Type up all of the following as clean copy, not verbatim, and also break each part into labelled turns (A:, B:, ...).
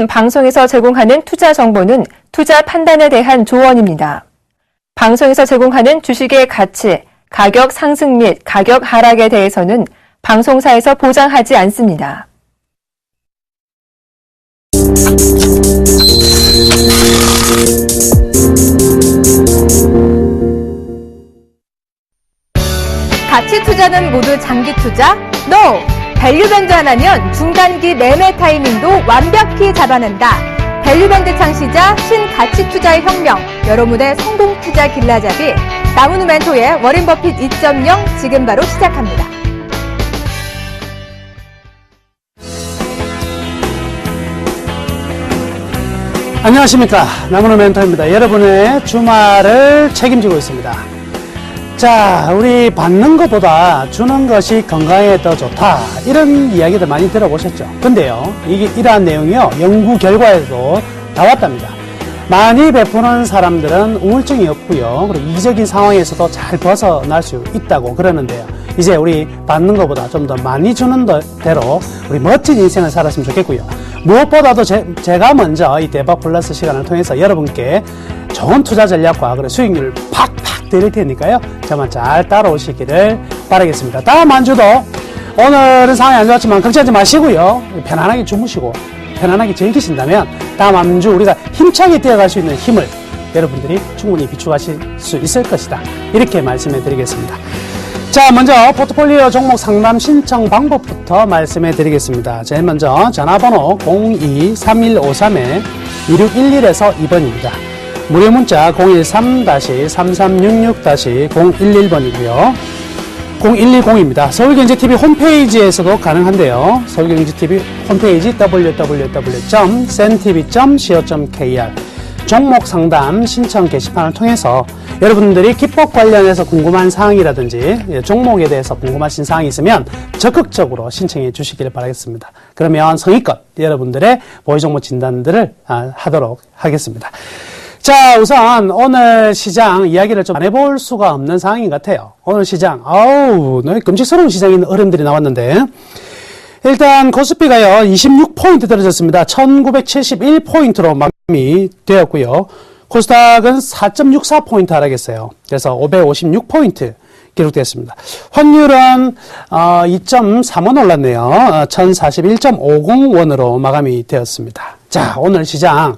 A: 방송에서 제공하는 투자 정보는 투자 판단에 대한 조언입니다. 방송에서 제공하는 주식의 가치, 가격 상승 및 가격 하락에 대해서는 방송사에서 보장하지 않습니다.
B: 가치 투자는 모두 장기 투자? NO! 밸류밴드 하나면 중단기 매매 타이밍도 완벽히 잡아낸다. 밸류밴드 창시자 신가치 투자의 혁명, 여러분의 성공 투자 길라잡이 나무누 멘토의 워렌 버핏 2.0 지금 바로 시작합니다.
C: 안녕하십니까, 나무누 멘토입니다. 여러분의 주말을 책임지고 있습니다. 자, 우리 받는 것보다 주는 것이 건강에 더 좋다, 이런 이야기들 많이 들어보셨죠? 근데요, 이러한 내용이요, 연구 결과에도 나왔답니다. 많이 베푸는 사람들은 우울증이 없고요, 그리고 이기적인 상황에서도 잘 벗어날 수 있다고 그러는데요. 이제 우리 받는 것보다 좀 더 많이 주는 대로 우리 멋진 인생을 살았으면 좋겠고요. 무엇보다도 제가 먼저 이 대박 플러스 시간을 통해서 여러분께 좋은 투자 전략과 그리고 수익률을 팍팍 드릴 테니까요, 저만 잘 따라오시기를 바라겠습니다. 다음 한 주도 오늘은 상황이 안 좋았지만 걱정하지 마시고요, 편안하게 주무시고 편안하게 즐기신다면 다음 한 주 우리가 힘차게 뛰어갈 수 있는 힘을 여러분들이 충분히 비추하실 수 있을 것이다, 이렇게 말씀해 드리겠습니다. 자, 먼저 포트폴리오 종목 상담 신청 방법부터 말씀해 드리겠습니다. 제일 먼저 전화번호 02-3153-2611에서 2번입니다. 무료 문자 013-3366-011번이고요. 0110입니다. 서울경제TV 홈페이지에서도 가능한데요. 서울경제TV 홈페이지 www.sentv.co.kr 종목 상담 신청 게시판을 통해서 여러분들이 기법 관련해서 궁금한 사항이라든지 종목에 대해서 궁금하신 사항이 있으면 적극적으로 신청해 주시기를 바라겠습니다. 그러면 성의껏 여러분들의 보유종목 진단들을 하도록 하겠습니다. 자, 우선 오늘 시장 이야기를 좀 안 해볼 수가 없는 상황인 것 같아요. 오늘 시장, 너무 끔찍스러운 시장에 있는 어른들이 나왔는데, 일단 코스피가요 26포인트 떨어졌습니다. 1971포인트로 마감이 되었고요. 코스닥은 4.64포인트 하락했어요. 그래서 556포인트 기록되었습니다. 환율은 2.3원 올랐네요. 1041.50원으로 마감이 되었습니다. 자, 오늘 시장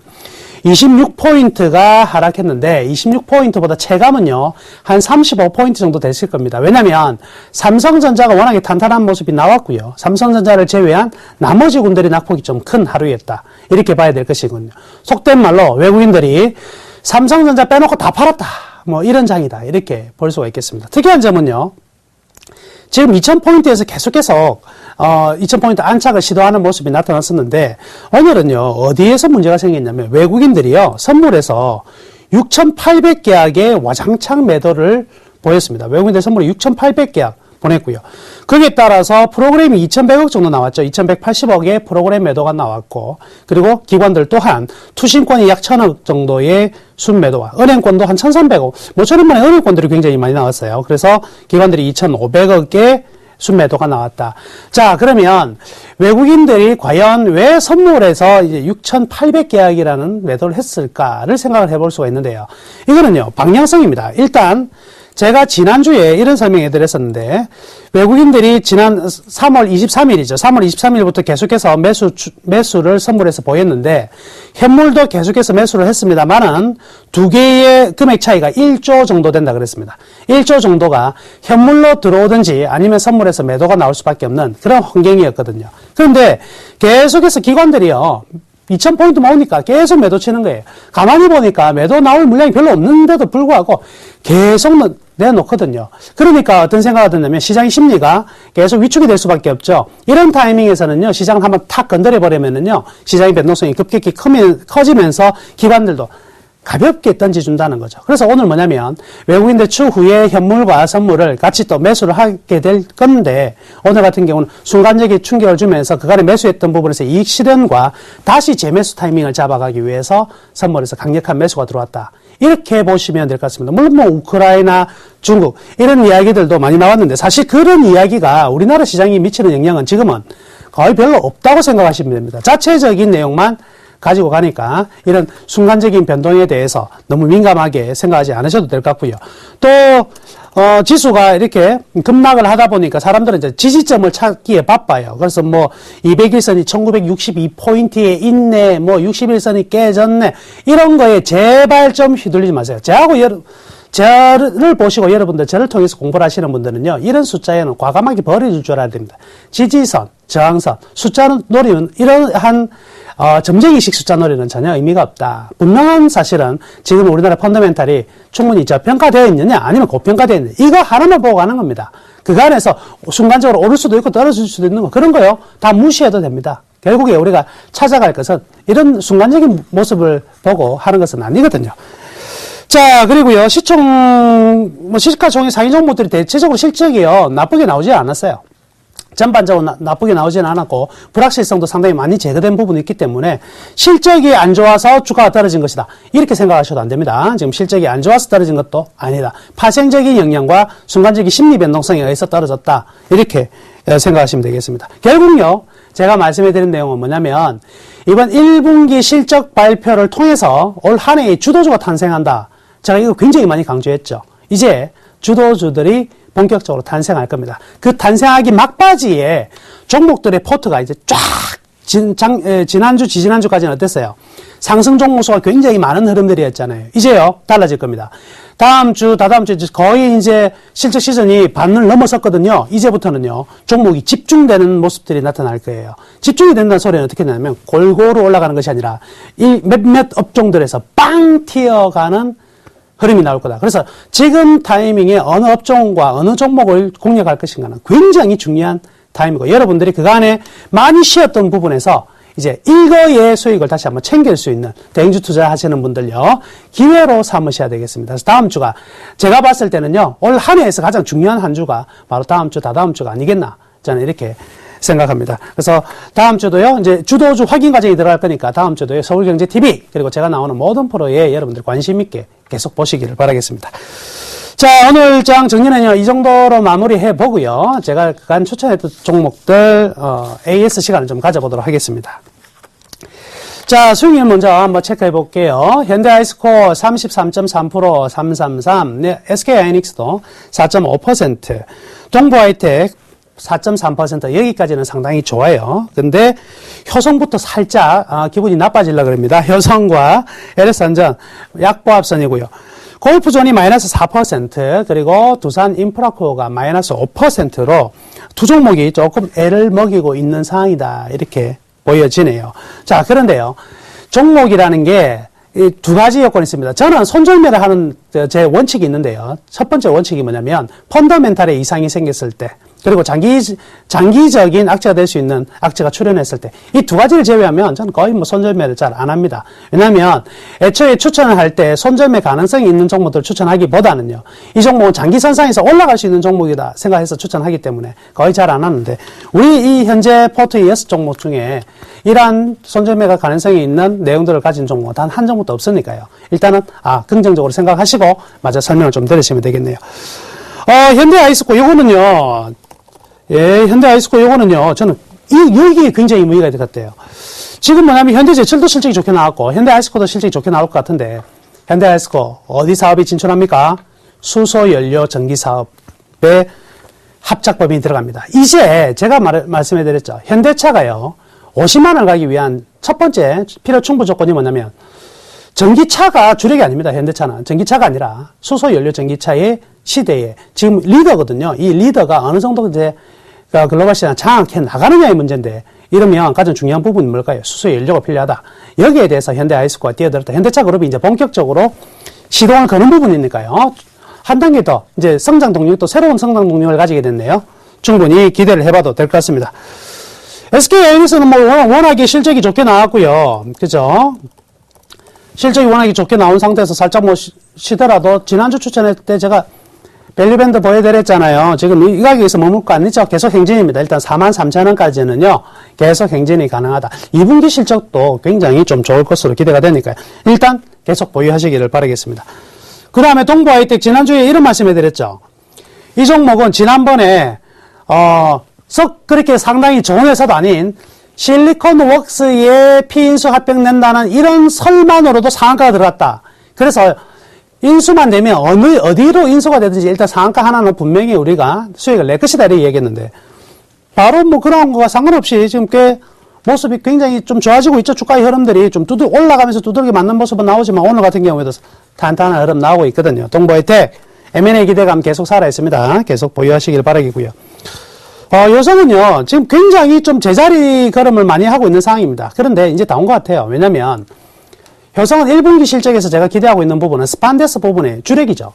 C: 26포인트가 하락했는데 26포인트보다 체감은요 한 35포인트 정도 됐을 겁니다. 왜냐하면 삼성전자가 워낙에 탄탄한 모습이 나왔고요. 삼성전자를 제외한 나머지 군들이 낙폭이 좀 큰 하루였다, 이렇게 봐야 될 것이군요. 속된 말로 외국인들이 삼성전자 빼놓고 다 팔았다, 뭐 이런 장이다, 이렇게 볼 수가 있겠습니다. 특이한 점은요, 지금 2000포인트에서 계속해서 2000포인트 안착을 시도하는 모습이 나타났었는데, 오늘은요 어디에서 문제가 생겼냐면 외국인들이요 선물에서 6800계약의 와장창 매도를 보였습니다. 외국인들 선물이 6800계약 보냈고요. 거기에 따라서 프로그램이 2100억 정도 나왔죠. 2180억의 프로그램 매도가 나왔고, 그리고 기관들 또한 투신권이 약 1000억 정도의 순매도와 은행권도 한 1300억, 모처럼만에 은행권들이 굉장히 많이 나왔어요. 그래서 기관들이 2500억의 순매도가 나왔다. 자, 그러면 외국인들이 과연 왜 선물에서 이제 6800계약이라는 매도를 했을까를 생각을 해볼 수가 있는데요. 이거는요 방향성입니다. 일단 제가 지난주에 이런 설명해 드렸었는데, 외국인들이 지난 3월 23일이죠. 3월 23일부터 계속해서 매수를 선물해서 보였는데, 현물도 계속해서 매수를 했습니다만은 두 개의 금액 차이가 1조 정도 된다 그랬습니다. 1조 정도가 현물로 들어오든지 아니면 선물해서 매도가 나올 수밖에 없는 그런 환경이었거든요. 그런데 계속해서 기관들이요 2000포인트 모으니까 계속 매도 치는 거예요. 가만히 보니까 매도 나올 물량이 별로 없는데도 불구하고 계속 내놓거든요. 그러니까 어떤 생각이 드냐면 시장의 심리가 계속 위축이 될 수밖에 없죠. 이런 타이밍에서는요, 시장을 한번 탁 건드려버리면은요, 시장의 변동성이 급격히 커지면서 기관들도 가볍게 던져준다는 거죠. 그래서 오늘 뭐냐면 외국인들 추후에 현물과 선물을 같이 또 매수를 하게 될 건데, 오늘 같은 경우는 순간적인 충격을 주면서 그간에 매수했던 부분에서 이익 실현과 다시 재매수 타이밍을 잡아가기 위해서 선물에서 강력한 매수가 들어왔다, 이렇게 보시면 될 것 같습니다. 물론 뭐 우크라이나, 중국 이런 이야기들도 많이 나왔는데, 사실 그런 이야기가 우리나라 시장에 미치는 영향은 지금은 거의 별로 없다고 생각하시면 됩니다. 자체적인 내용만 가지고 가니까 이런 순간적인 변동에 대해서 너무 민감하게 생각하지 않으셔도 될 것 같고요. 또 지수가 이렇게 급락을 하다 보니까 사람들은 이제 지지점을 찾기에 바빠요. 그래서 뭐 201선이 1962포인트에 있네, 뭐 61선이 깨졌네, 이런 거에 제발 좀 휘둘리지 마세요. 저를 보시고 여러분들 저를 통해서 공부를 하시는 분들은요, 이런 숫자에는 과감하게 버려줄 줄 알아야 됩니다. 지지선, 저항선, 숫자는 노리는 이러한 점쟁이식 숫자 노리는 전혀 의미가 없다. 분명한 사실은 지금 우리나라 펀더멘탈이 충분히 저평가되어 있느냐 아니면 고평가되어 있느냐, 이거 하나만 보고 가는 겁니다. 그 안에서 순간적으로 오를 수도 있고 떨어질 수도 있는 거, 그런 거요 다 무시해도 됩니다. 결국에 우리가 찾아갈 것은 이런 순간적인 모습을 보고 하는 것은 아니거든요. 자, 그리고요, 시가 종이 상위 종목들이 대체적으로 실적이요, 나쁘게 나오지 않았어요. 전반적으로 나쁘게 나오지는 않았고, 불확실성도 상당히 많이 제거된 부분이 있기 때문에, 실적이 안 좋아서 주가가 떨어진 것이다, 이렇게 생각하셔도 안 됩니다. 지금 실적이 안 좋아서 떨어진 것도 아니다. 파생적인 영향과 순간적인 심리 변동성에 의해서 떨어졌다, 이렇게 생각하시면 되겠습니다. 결국요, 제가 말씀해 드린 내용은 뭐냐면, 이번 1분기 실적 발표를 통해서 올 한 해의 주도주가 탄생한다. 제가 이거 굉장히 많이 강조했죠. 이제 주도주들이 본격적으로 탄생할 겁니다. 그 탄생하기 막바지에 종목들의 포트가 이제 쫙, 지난주, 지지난주까지는 어땠어요? 상승 종목수가 굉장히 많은 흐름들이었잖아요. 이제요, 달라질 겁니다. 다음 주, 다다음 주, 거의 이제 실적 시즌이 반을 넘어섰거든요. 이제부터는요, 종목이 집중되는 모습들이 나타날 거예요. 집중이 된다는 소리는 어떻게 되냐면, 골고루 올라가는 것이 아니라, 이 몇몇 업종들에서 빵 튀어가는 흐름이 나올 거다. 그래서 지금 타이밍에 어느 업종과 어느 종목을 공략할 것인가는 굉장히 중요한 타임이고, 여러분들이 그간에 많이 쉬었던 부분에서 이제 일거의 수익을 다시 한번 챙길 수 있는 대행주 투자 하시는 분들요, 기회로 삼으셔야 되겠습니다. 그래서 다음 주가 제가 봤을 때는요, 올 한 해에서 가장 중요한 한 주가 바로 다음 주, 다다음 주가 아니겠나, 저는 이렇게 생각합니다. 그래서 다음 주도요, 이제 주도주 확인 과정이 들어갈 거니까 다음 주도요, 서울경제TV, 그리고 제가 나오는 모든 프로에 여러분들 관심 있게 계속 보시기를 바라겠습니다. 자, 오늘 장 정리는요, 이 정도로 마무리해 보고요. 제가 그간 추천했던 종목들, AS 시간을 좀 가져보도록 하겠습니다. 자, 수익률 먼저 한번 체크해 볼게요. 현대아이스코 33.3%, 333, 네, SK하이닉스도 4.5%, 동부하이텍 4.3%, 여기까지는 상당히 좋아요. 근데 효성부터 살짝 기분이 나빠지려고 그럽니다. 효성과 LS안전 약보합선이고요. 골프존이 마이너스 4%, 그리고 두산 인프라코어가 마이너스 5%로 두 종목이 조금 애를 먹이고 있는 상황이다, 이렇게 보여지네요. 자, 그런데요, 종목이라는 게 이 두 가지 요건이 있습니다. 저는 손절매를 하는 제 원칙이 있는데요. 첫 번째 원칙이 뭐냐면, 펀더멘탈에 이상이 생겼을 때, 그리고 장기적인 악재가 될 수 있는 악재가 출현했을 때, 이 두 가지를 제외하면 저는 거의 뭐 손절매를 잘 안 합니다. 왜냐하면 애초에 추천을 할 때 손절매 가능성이 있는 종목들을 추천하기보다는요, 이 종목은 장기선상에서 올라갈 수 있는 종목이다 생각해서 추천하기 때문에 거의 잘 안 하는데, 우리 이 현재 포트의 6종목 중에 이러한 손절매가 가능성이 있는 내용들을 가진 종목은 단 한 종목도 없으니까요. 일단은 긍정적으로 생각하시고 마저 설명을 좀 들으시면 되겠네요. 현대아이스코 요거는요, 예, 현대아이스코 요거는요, 저는 여기에 굉장히 의미가 있을 것 같아요. 지금 뭐냐면 현대제철도 실적이 좋게 나왔고 현대아이스코도 실적이 좋게 나올 것 같은데, 현대아이스코 어디 사업이 진출합니까? 수소연료 전기 사업에 합작법인이 들어갑니다. 이제 제가 말씀해 드렸죠. 현대차가요, 50만 원을 가기 위한 첫 번째 필요 충분 조건이 뭐냐면, 전기차가 주력이 아닙니다. 현대차는 전기차가 아니라 수소연료 전기차의 시대에 지금 리더거든요. 이 리더가 어느 정도 이제 글로벌 시장 장악해 나가느냐의 문제인데, 이러면 가장 중요한 부분이 뭘까요? 수소연료가 필요하다. 여기에 대해서 현대아이스코가 뛰어들었다. 현대차 그룹이 이제 본격적으로 시동을 거는 부분이니까요. 한 단계 더 이제 성장 동력, 또 새로운 성장 동력을 가지게 됐네요. 충분히 기대를 해봐도 될 것 같습니다. SK하이닉스는 뭐 워낙에 실적이 좋게 나왔고요. 그죠? 실적이 워낙에 좋게 나온 상태에서 살짝 뭐 쉬더라도, 지난주 추천할 때 제가 밸류밴드 보여드렸잖아요. 지금 이 가격에서 머물 거 아니죠? 계속 행진입니다. 일단 43,000원까지는요, 계속 행진이 가능하다. 2분기 실적도 굉장히 좀 좋을 것으로 기대가 되니까요. 일단 계속 보유하시기를 바라겠습니다. 그 다음에 동부하이텍, 지난주에 이런 말씀 해드렸죠. 이 종목은 지난번에, 썩 그렇게 상당히 좋은 회사도 아닌 실리콘 웍스에 피인수 합병 낸다는 이런 설만으로도 상한가가 들어갔다. 그래서 인수만 되면 어디로 인수가 되든지 일단 상한가 하나는 분명히 우리가 수익을 낼 것이다 이렇게 얘기했는데 바로 뭐 그런 거와 상관없이 지금 꽤 모습이 굉장히 좀 좋아지고 있죠. 주가의 흐름들이 좀 올라가면서 두들겨 맞는 모습은 나오지만 오늘 같은 경우에도 탄탄한 흐름 나오고 있거든요. 동보혜택, M&A 기대감 계속 살아있습니다. 계속 보유하시길 바라겠고요. 요즘은요, 지금 굉장히 좀 제자리 걸음을 많이 하고 있는 상황입니다. 그런데 이제 나온 것 같아요. 왜냐면, 효성은 1분기 실적에서 제가 기대하고 있는 부분은 스판덱스 부분의 주력이죠.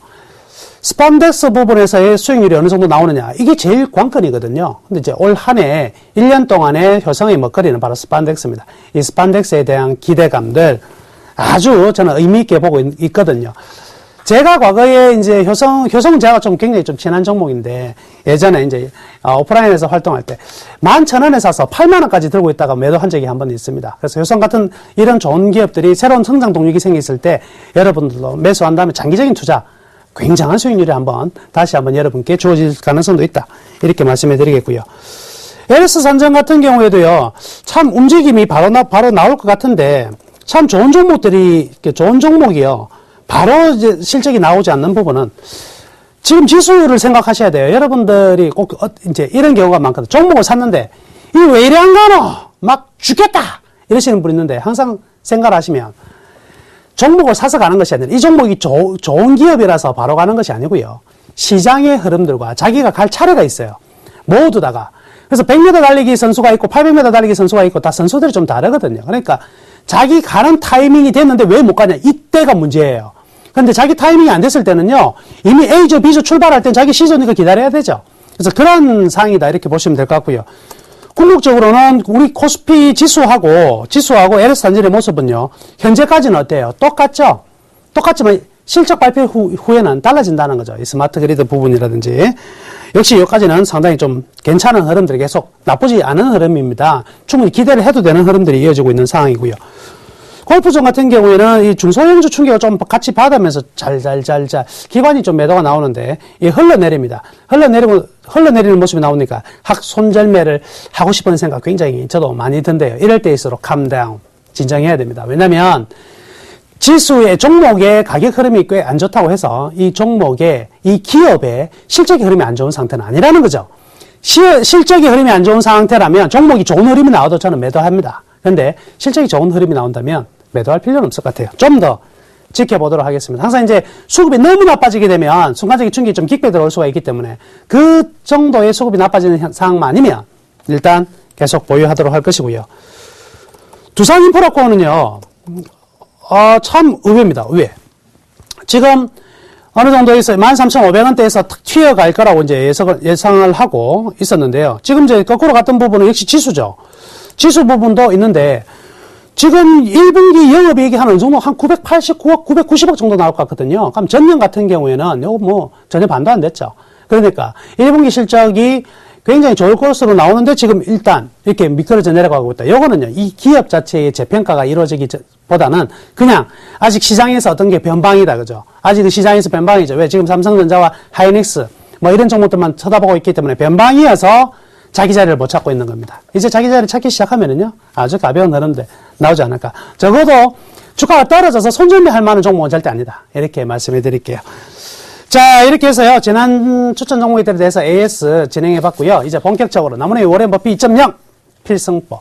C: 스판덱스 부분에서의 수익률이 어느 정도 나오느냐. 이게 제일 관건이거든요. 근데 이제 올 한 해, 1년 동안의 효성의 먹거리는 바로 스판덱스입니다. 이 스판덱스에 대한 기대감들 아주 저는 의미있게 보고 있거든요. 제가 과거에 이제 효성은 제가 좀 굉장히 좀 친한 종목인데 예전에 이제 오프라인에서 활동할 때 11,000원에 사서 8만원까지 들고 있다가 매도한 적이 한 번 있습니다. 그래서 효성 같은 이런 좋은 기업들이 새로운 성장 동력이 생겼을 때 여러분들도 매수한 다음에 장기적인 투자 굉장한 수익률이 다시 한번 여러분께 주어질 가능성도 있다. 이렇게 말씀해 드리겠고요. LS 산정 같은 경우에도요, 참 움직임이 바로 나올 것 같은데, 참 좋은 종목이요. 바로 이제 실적이 나오지 않는 부분은, 지금 지수를 생각하셔야 돼요. 여러분들이 꼭 이제 이런 경우가 많거든요. 종목을 샀는데, 이거 왜 이래 안 가노? 막 죽겠다! 이러시는 분 있는데, 항상 생각을 하시면, 종목을 사서 가는 것이 아니라 이 종목이 좋은 기업이라서 바로 가는 것이 아니고요. 시장의 흐름들과 자기가 갈 차례가 있어요. 모두 다가. 그래서 100m 달리기 선수가 있고 800m 달리기 선수가 있고 다 선수들이 좀 다르거든요. 그러니까 자기 가는 타이밍이 됐는데 왜 못 가냐. 이때가 문제예요. 그런데 자기 타이밍이 안 됐을 때는요. 이미 A조, B조 출발할 땐 자기 C조니까 기다려야 되죠. 그래서 그런 상황이다 이렇게 보시면 될 것 같고요. 궁극적으로는 우리 코스피 지수하고 LS 산전의 모습은요. 현재까지는 어때요? 똑같죠? 똑같지만 실적 발표 후에는 달라진다는 거죠. 이 스마트 그리드 부분이라든지. 역시 여기까지는 상당히 좀 괜찮은 흐름들이 계속 나쁘지 않은 흐름입니다. 충분히 기대를 해도 되는 흐름들이 이어지고 있는 상황이고요. 골프존 같은 경우에는 이 중소형주 충격을 좀 같이 받으면서 기관이 좀 매도가 나오는데 이 흘러내립니다. 흘러내리는 모습이 나오니까 손절매를 하고 싶은 생각 굉장히 저도 많이 든대요. 이럴 때일수록 캄다운 진정해야 됩니다. 왜냐면 지수의 종목의 가격 흐름이 꽤 안 좋다고 해서 이 종목의 이 기업의 실적의 흐름이 안 좋은 상태는 아니라는 거죠. 실적의 흐름이 안 좋은 상태라면 종목이 좋은 흐름이 나와도 저는 매도합니다. 그런데 실적이 좋은 흐름이 나온다면 매도할 필요는 없을 것 같아요. 좀 더 지켜보도록 하겠습니다. 항상 이제 수급이 너무 나빠지게 되면 순간적인 충격이 좀 깊게 들어올 수가 있기 때문에 그 정도의 수급이 나빠지는 상황만 아니면 일단 계속 보유하도록 할 것이고요. 두산인프라코어는요, 참 의외입니다. 의외. 지금 어느 정도에서 13,500원대에서 탁 튀어갈 거라고 이제 예상을 하고 있었는데요. 지금 이제 거꾸로 갔던 부분은 역시 지수죠. 지수 부분도 있는데, 지금 1분기 영업이익이 한 어느 정도 한 989억, 990억 정도 나올 것 같거든요. 그럼 전년 같은 경우에는 요거 뭐 전혀 반도 안 됐죠. 그러니까 1분기 실적이 굉장히 좋을 것으로 나오는데 지금 일단 이렇게 미끄러져 내려가고 있다. 요거는요, 이 기업 자체의 재평가가 이루어지기보다는 그냥 아직 시장에서 어떤 게 변방이다. 그죠? 아직 시장에서 변방이죠. 왜? 지금 삼성전자와 하이닉스 뭐 이런 종목들만 쳐다보고 있기 때문에 변방이어서 자기 자리를 못 찾고 있는 겁니다. 이제 자기 자리를 찾기 시작하면은요, 아주 가벼운 흐름들 나오지 않을까. 적어도 주가가 떨어져서 손절매 할 만한 종목은 절대 아니다. 이렇게 말씀해 드릴게요. 자, 이렇게 해서요, 지난 추천 종목들에 대해서 AS 진행해 봤고요. 이제 본격적으로 나무의 워렌 버핏 2.0 필승법.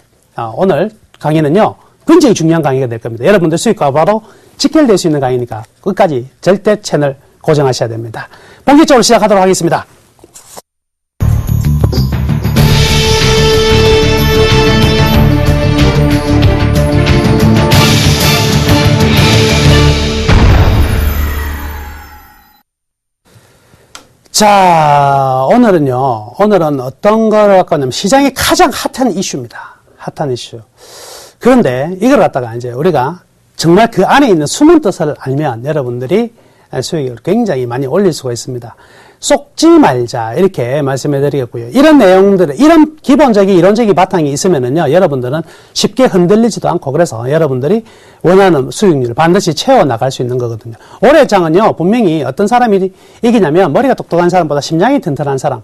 C: 오늘 강의는요, 굉장히 중요한 강의가 될 겁니다. 여러분들 수익과 바로 직결될 수 있는 강의니까 끝까지 절대 채널 고정하셔야 됩니다. 본격적으로 시작하도록 하겠습니다. 자, 오늘은 어떤 걸 갖고 왔냐면 시장의 가장 핫한 이슈입니다. 핫한 이슈. 그런데 이걸 갖다가 이제 우리가 정말 그 안에 있는 숨은 뜻을 알면 여러분들이 수익을 굉장히 많이 올릴 수가 있습니다. 쏙지 말자 이렇게 말씀해 드리겠고요. 이런 내용들을, 이런 기본적인 이론적인 바탕이 있으면은요, 여러분들은 쉽게 흔들리지도 않고, 그래서 여러분들이 원하는 수익률을 반드시 채워 나갈 수 있는 거거든요. 올해 장은요, 분명히 어떤 사람이 이기냐면 머리가 똑똑한 사람보다 심장이 튼튼한 사람,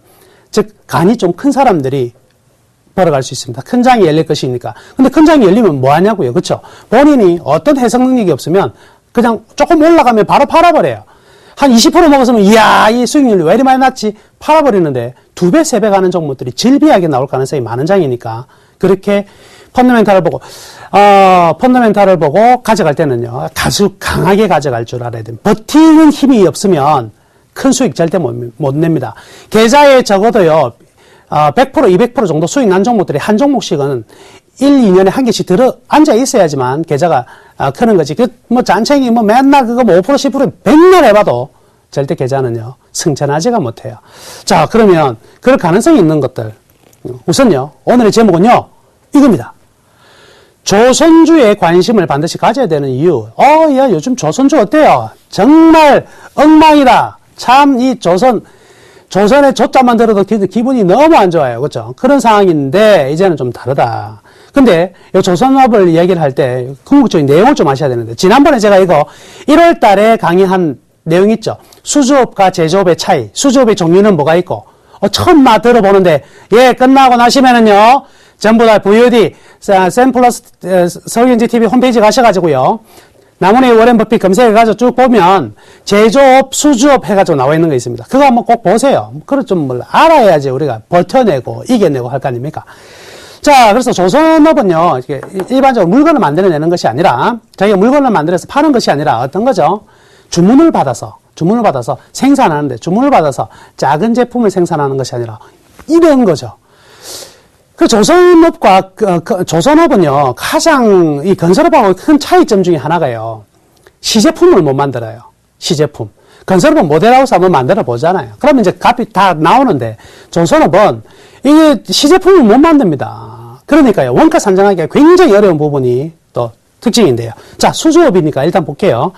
C: 즉 간이 좀 큰 사람들이 벌어갈 수 있습니다. 큰 장이 열릴 것이니까. 근데 큰 장이 열리면 뭐 하냐고요. 그렇죠? 본인이 어떤 해석 능력이 없으면 그냥 조금 올라가면 바로 팔아버려요. 한 20% 먹었으면 이야 이 수익률이 왜 이리 많이 났지? 팔아버리는데 2배, 3배 가는 종목들이 질비하게 나올 가능성이 많은 장이니까 그렇게 펀더멘탈을 보고 가져갈 때는요. 아주 강하게 가져갈 줄 알아야 됩니다. 버티는 힘이 없으면 큰 수익 절대 못 냅니다. 계좌에 적어도요. 100%, 200% 정도 수익 난 종목들이 한 종목씩은 1, 2년에 한 개씩 들어 앉아 있어야지만 계좌가 크는 거지. 잔챙이 맨날 그거 5%, 10% 백날 해봐도 절대 계좌는요, 승천하지가 못해요. 자, 그러면 그럴 가능성이 있는 것들. 우선요, 오늘의 제목은요, 이겁니다. 조선주에 관심을 반드시 가져야 되는 이유. 야, 요즘 조선주 어때요? 정말 엉망이다. 참, 이 조선의 조자만 들어도 기분이 너무 안 좋아요. 그렇죠? 그런 상황인데, 이제는 좀 다르다. 근데, 이 조선업을 이야기를 할 때, 궁극적인 내용을 좀 아셔야 되는데, 지난번에 제가 이거 1월 달에 강의한 내용 있죠? 수주업과 제조업의 차이, 수주업의 종류는 뭐가 있고, 처음 들어보는데, 끝나고 나시면은요, 전부 다 VOD, 샘플러스 서울경제 TV 홈페이지 가셔가지고요. 남은의 워렌 버핏 검색해가지고 쭉 보면 제조업, 수주업 해가지고 나와 있는 거 있습니다. 그거 한번 꼭 보세요. 그걸 좀 알아야지 우리가 버텨내고 이겨내고 할 거 아닙니까? 자, 그래서 조선업은요, 일반적으로 물건을 만들어내는 것이 아니라, 자기가 물건을 만들어서 파는 것이 아니라 어떤 거죠? 주문을 받아서 생산하는데, 주문을 받아서 작은 제품을 생산하는 것이 아니라 이런 거죠. 그 조선업과 조선업은요 가장 이 건설업하고 큰 차이점 중에 하나가요 시제품을 못 만들어요. 시제품. 건설업은 모델하우스 한번 만들어 보잖아요. 그러면 이제 값이 다 나오는데 조선업은 이게 시제품을 못 만듭니다. 그러니까요 원가 산정하기가 굉장히 어려운 부분이 또 특징인데요. 자, 수주업이니까 일단 볼게요.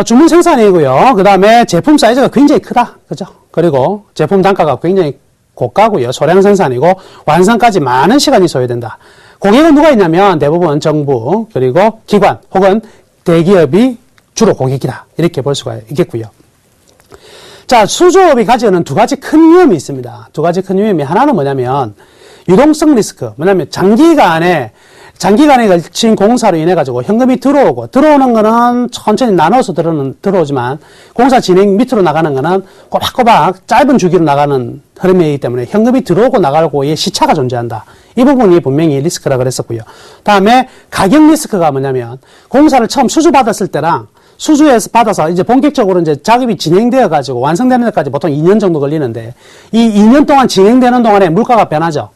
C: 주문 생산이고요. 그 다음에 제품 사이즈가 굉장히 크다, 그죠? 그리고 제품 단가가 굉장히 고가고요. 소량 생산이고 완성까지 많은 시간이 소요된다. 고객은 누가 있냐면 대부분 정부 그리고 기관 혹은 대기업이 주로 고객이다. 이렇게 볼 수가 있겠고요. 자, 수주업이 가지는 두 가지 큰 위험이 있습니다. 두 가지 큰 위험이 하나는 뭐냐면 유동성 리스크. 뭐냐면 장기간에 걸친 공사로 인해 가지고 현금이 들어오는 거는 천천히 나눠서 들어오지만 공사 진행 밑으로 나가는 거는 꼬박꼬박 짧은 주기로 나가는 흐름이기 때문에 현금이 들어오고 나가고의 시차가 존재한다. 이 부분이 분명히 리스크라 그랬었고요. 다음에 가격 리스크가 뭐냐면 공사를 처음 수주 받았을 때랑 수주에서 받아서 이제 본격적으로 이제 작업이 진행되어 가지고 완성되는 데까지 보통 2년 정도 걸리는데 이 2년 동안 진행되는 동안에 물가가 변하죠.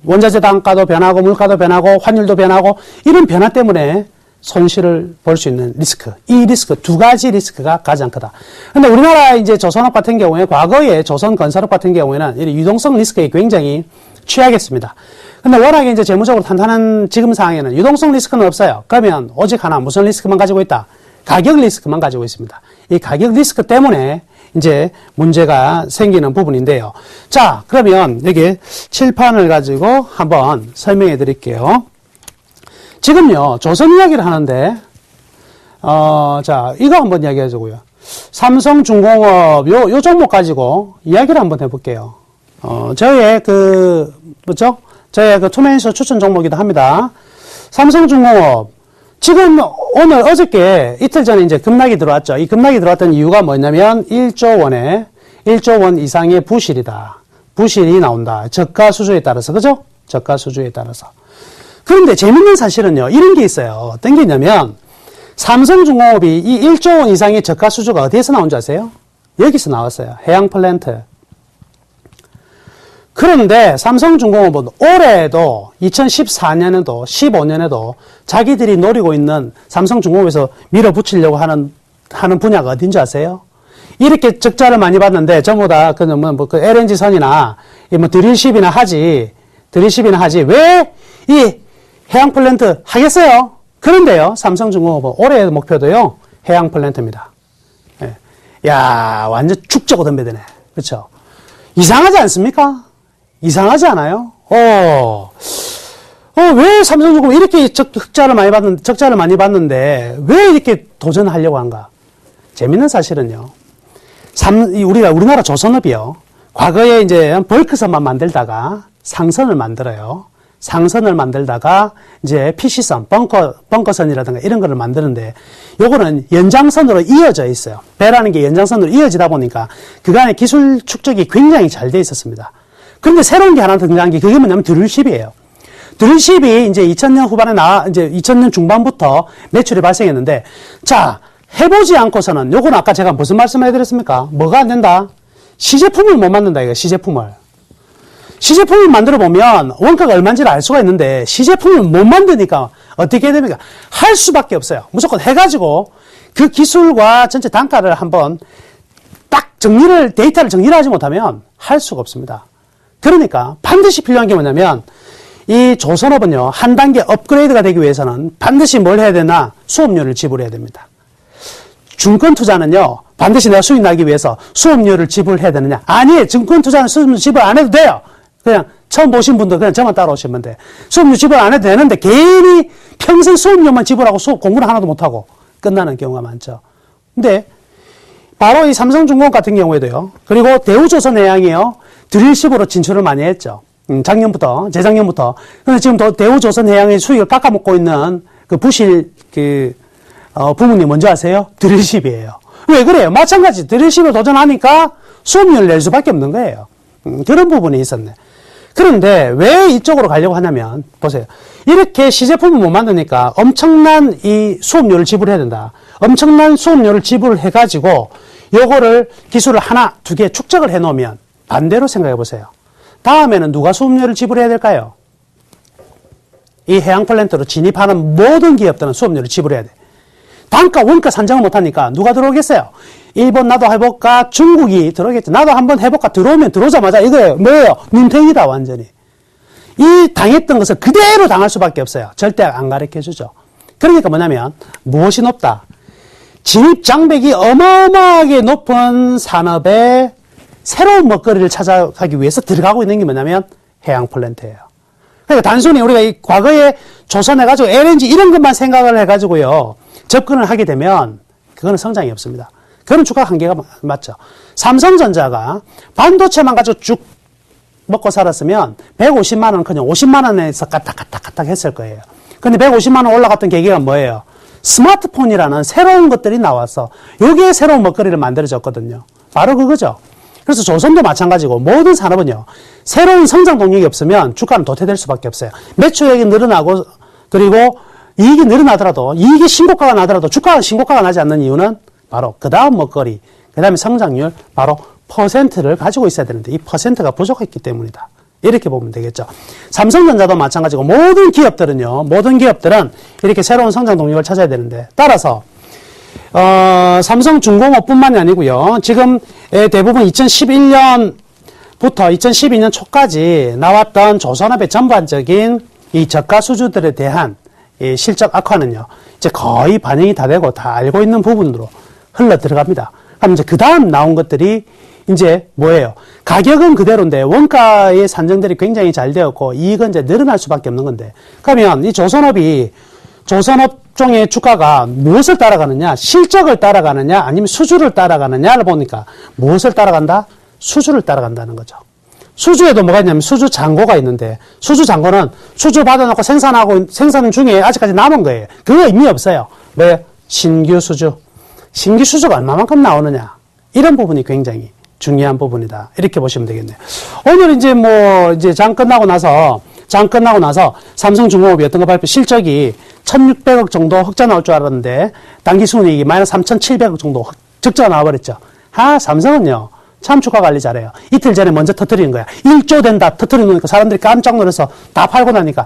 C: 원자재 단가도 변하고 물가도 변하고 환율도 변하고 이런 변화 때문에 손실을 볼 수 있는 리스크. 이 리스크 두 가지 리스크가 가장 크다. 근데 우리나라 이제 조선업 같은 경우에 과거에 조선 건설업 같은 경우에는 이 유동성 리스크에 굉장히 취약했습니다. 근데 워낙에 이제 재무적으로 탄탄한 지금 상황에는 유동성 리스크는 없어요. 그러면 오직 하나 무슨 리스크만 가지고 있다? 가격 리스크만 가지고 있습니다. 이 가격 리스크 때문에 이제 문제가 생기는 부분인데요. 자, 그러면 여기 칠판을 가지고 한번 설명해 드릴게요. 지금요, 조선 이야기를 하는데, 자, 이거 한번 이야기 해주고요. 삼성중공업, 요 종목 가지고 이야기를 한번 해볼게요. 저의 저의 투맨쇼 추천 종목이기도 합니다. 삼성중공업. 지금 오늘 어저께 이틀 전에 이제 급락이 들어왔죠. 이 급락이 들어왔던 이유가 뭐냐면 1조 원 이상의 부실이다. 부실이 나온다. 저가 수주에 따라서. 그죠? 저가 수주에 따라서. 그런데 재밌는 사실은요. 이런 게 있어요. 어떤 게 있냐면 삼성중공업이 이 1조 원 이상의 저가 수주가 어디에서 나온 줄 아세요? 여기서 나왔어요. 해양 플랜트. 그런데 삼성중공업은 올해도 2014년에도 15년에도 자기들이 노리고 있는 삼성중공업에서 밀어붙이려고 하는 분야가 어딘지 아세요? 이렇게 적자를 많이 봤는데 전부 다 그 LNG 선이나 드릴십이나 하지 왜 이 해양 플랜트 하겠어요? 그런데요, 삼성중공업은 올해의 목표도요 해양 플랜트입니다. 예. 야, 완전 축적으로 덤벼드네. 그렇죠? 이상하지 않습니까? 이상하지 않아요? 왜 삼성중공업 이렇게 적자를 많이 봤는데, 왜 이렇게 도전하려고 한가? 재밌는 사실은요, 우리나라 조선업이요, 과거에 이제 벌크선만 만들다가, 상선을 만들어요. 상선을 만들다가 이제 PC선, 벙커선이라든가 이런 거를 만드는데 요거는 연장선으로 이어져 있어요. 배라는 게 연장선으로 이어지다 보니까 그간의 기술 축적이 굉장히 잘 돼 있었습니다. 그런데 새로운 게 하나 등장한 게 그게 뭐냐면 드릴십이에요. 드릴십이 이제 2000년 후반에 이제 2000년 중반부터 매출이 발생했는데 자, 해보지 않고서는 요건 아까 제가 무슨 말씀을 해드렸습니까? 뭐가 안 된다? 시제품을 못 만든다, 이거 시제품을. 시제품을 만들어 보면 원가가 얼마인지를 알 수가 있는데 시제품을 못 만드니까 어떻게 해야 됩니까? 할 수밖에 없어요. 무조건 해가지고 그 기술과 전체 단가를 한번 딱 데이터를 정리를 하지 못하면 할 수가 없습니다. 그러니까 반드시 필요한 게 뭐냐면 이 조선업은요, 한 단계 업그레이드가 되기 위해서는 반드시 뭘 해야 되나? 수업료를 지불해야 됩니다. 증권 투자는요, 반드시 내가 수익 나기 위해서 수업료를 지불해야 되느냐? 아니에요. 증권 투자는 수업료 지불 안 해도 돼요. 그냥 처음 보신 분들 그냥 저만 따라오시면 돼. 수업료 지불 안 해도 되는데 괜히 평생 수업료만 지불하고 수업 공부를 하나도 못하고 끝나는 경우가 많죠. 근데 바로 이 삼성중공업 같은 경우에도요. 그리고 대우조선해양이요. 드릴십으로 진출을 많이 했죠. 작년부터, 재작년부터. 근데 지금 대우조선해양의 수익을 깎아먹고 있는 그 부실 부분이 뭔지 아세요? 드릴십이에요. 왜 그래요? 마찬가지 드릴십을 도전하니까 수업료를 낼 수밖에 없는 거예요. 그런 부분이 있었네. 그런데 왜 이쪽으로 가려고 하냐면 보세요. 이렇게 시제품을 못 만드니까 엄청난 이 수업료를 지불해야 된다. 엄청난 수업료를 지불해 가지고 요거를 기술을 하나, 두 개 축적을 해 놓으면 반대로 생각해 보세요. 다음에는 누가 수업료를 지불해야 될까요? 이 해양 플랜트로 진입하는 모든 기업들은 수업료를 지불해야 돼. 단가, 원가 산정을 못하니까 누가 들어오겠어요? 일본 나도 해볼까? 중국이 들어오겠죠. 나도 한번 해볼까? 들어오자마자 이거예요. 뭐예요? 눈탱이다, 완전히. 이 당했던 것을 그대로 당할 수밖에 없어요. 절대 안 가르쳐주죠. 그러니까 뭐냐면 무엇이 높다? 진입 장벽이 어마어마하게 높은 산업에 새로운 먹거리를 찾아가기 위해서 들어가고 있는 게 뭐냐면 해양 플랜트예요. 그러니까 단순히 우리가 이 과거에 조선해가지고 LNG 이런 것만 생각을 해가지고요. 접근을 하게 되면 그거는 성장이 없습니다. 그런 주가 한계가 맞죠. 삼성전자가 반도체만 가지고 쭉 먹고 살았으면 150만 원은 그냥 50만 원에서 까딱까딱 했을 거예요. 근데 150만 원 올라갔던 계기가 뭐예요? 스마트폰이라는 새로운 것들이 나와서 요게 새로운 먹거리를 만들어졌거든요. 바로 그거죠. 그래서 조선도 마찬가지고 모든 산업은요. 새로운 성장 동력이 없으면 주가는 도태될 수밖에 없어요. 매출액이 늘어나고 그리고 이익이 늘어나더라도 이익이 신고가가 나더라도 주가가 신고가가 나지 않는 이유는 바로 그 다음 먹거리, 그 다음에 성장률, 바로 퍼센트를 가지고 있어야 되는데 이 퍼센트가 부족했기 때문이다. 이렇게 보면 되겠죠. 삼성전자도 마찬가지고 모든 기업들은 이렇게 새로운 성장 동력을 찾아야 되는데 따라서 삼성중공업뿐만이 아니고요. 지금 대부분 2011년부터 2012년 초까지 나왔던 조선업의 전반적인 이 저가 수주들에 대한 이 실적 악화는요. 이제 거의 반영이 다 되고 다 알고 있는 부분으로 흘러 들어갑니다. 그럼 이제 그 다음 나온 것들이 이제 뭐예요? 가격은 그대로인데 원가의 산정들이 굉장히 잘 되었고 이익은 이제 늘어날 수밖에 없는 건데 그러면 이 조선업종의 주가가 무엇을 따라가느냐? 실적을 따라가느냐? 아니면 수주를 따라가느냐를 보니까 무엇을 따라간다? 수주를 따라간다는 거죠. 수주에도 뭐가 있냐면 수주 잔고가 있는데 수주 잔고는 수주 받아놓고 생산 중에 아직까지 남은 거예요. 그거 의미 없어요. 왜? 신규 수주가 얼마만큼 나오느냐? 이런 부분이 굉장히 중요한 부분이다. 이렇게 보시면 되겠네요. 오늘 이제 장 끝나고 나서 삼성중공업이 어떤 거 발표 실적이 1,600억 정도 흑자 나올 줄 알았는데 당기순이익이 마이너스 3,700억 정도 적자가 나와버렸죠. 삼성은요. 참 주가 관리 잘해요. 이틀 전에 먼저 터뜨리는 거야. 1조 된다 터뜨리니까 사람들이 깜짝 놀라서 다 팔고 나니까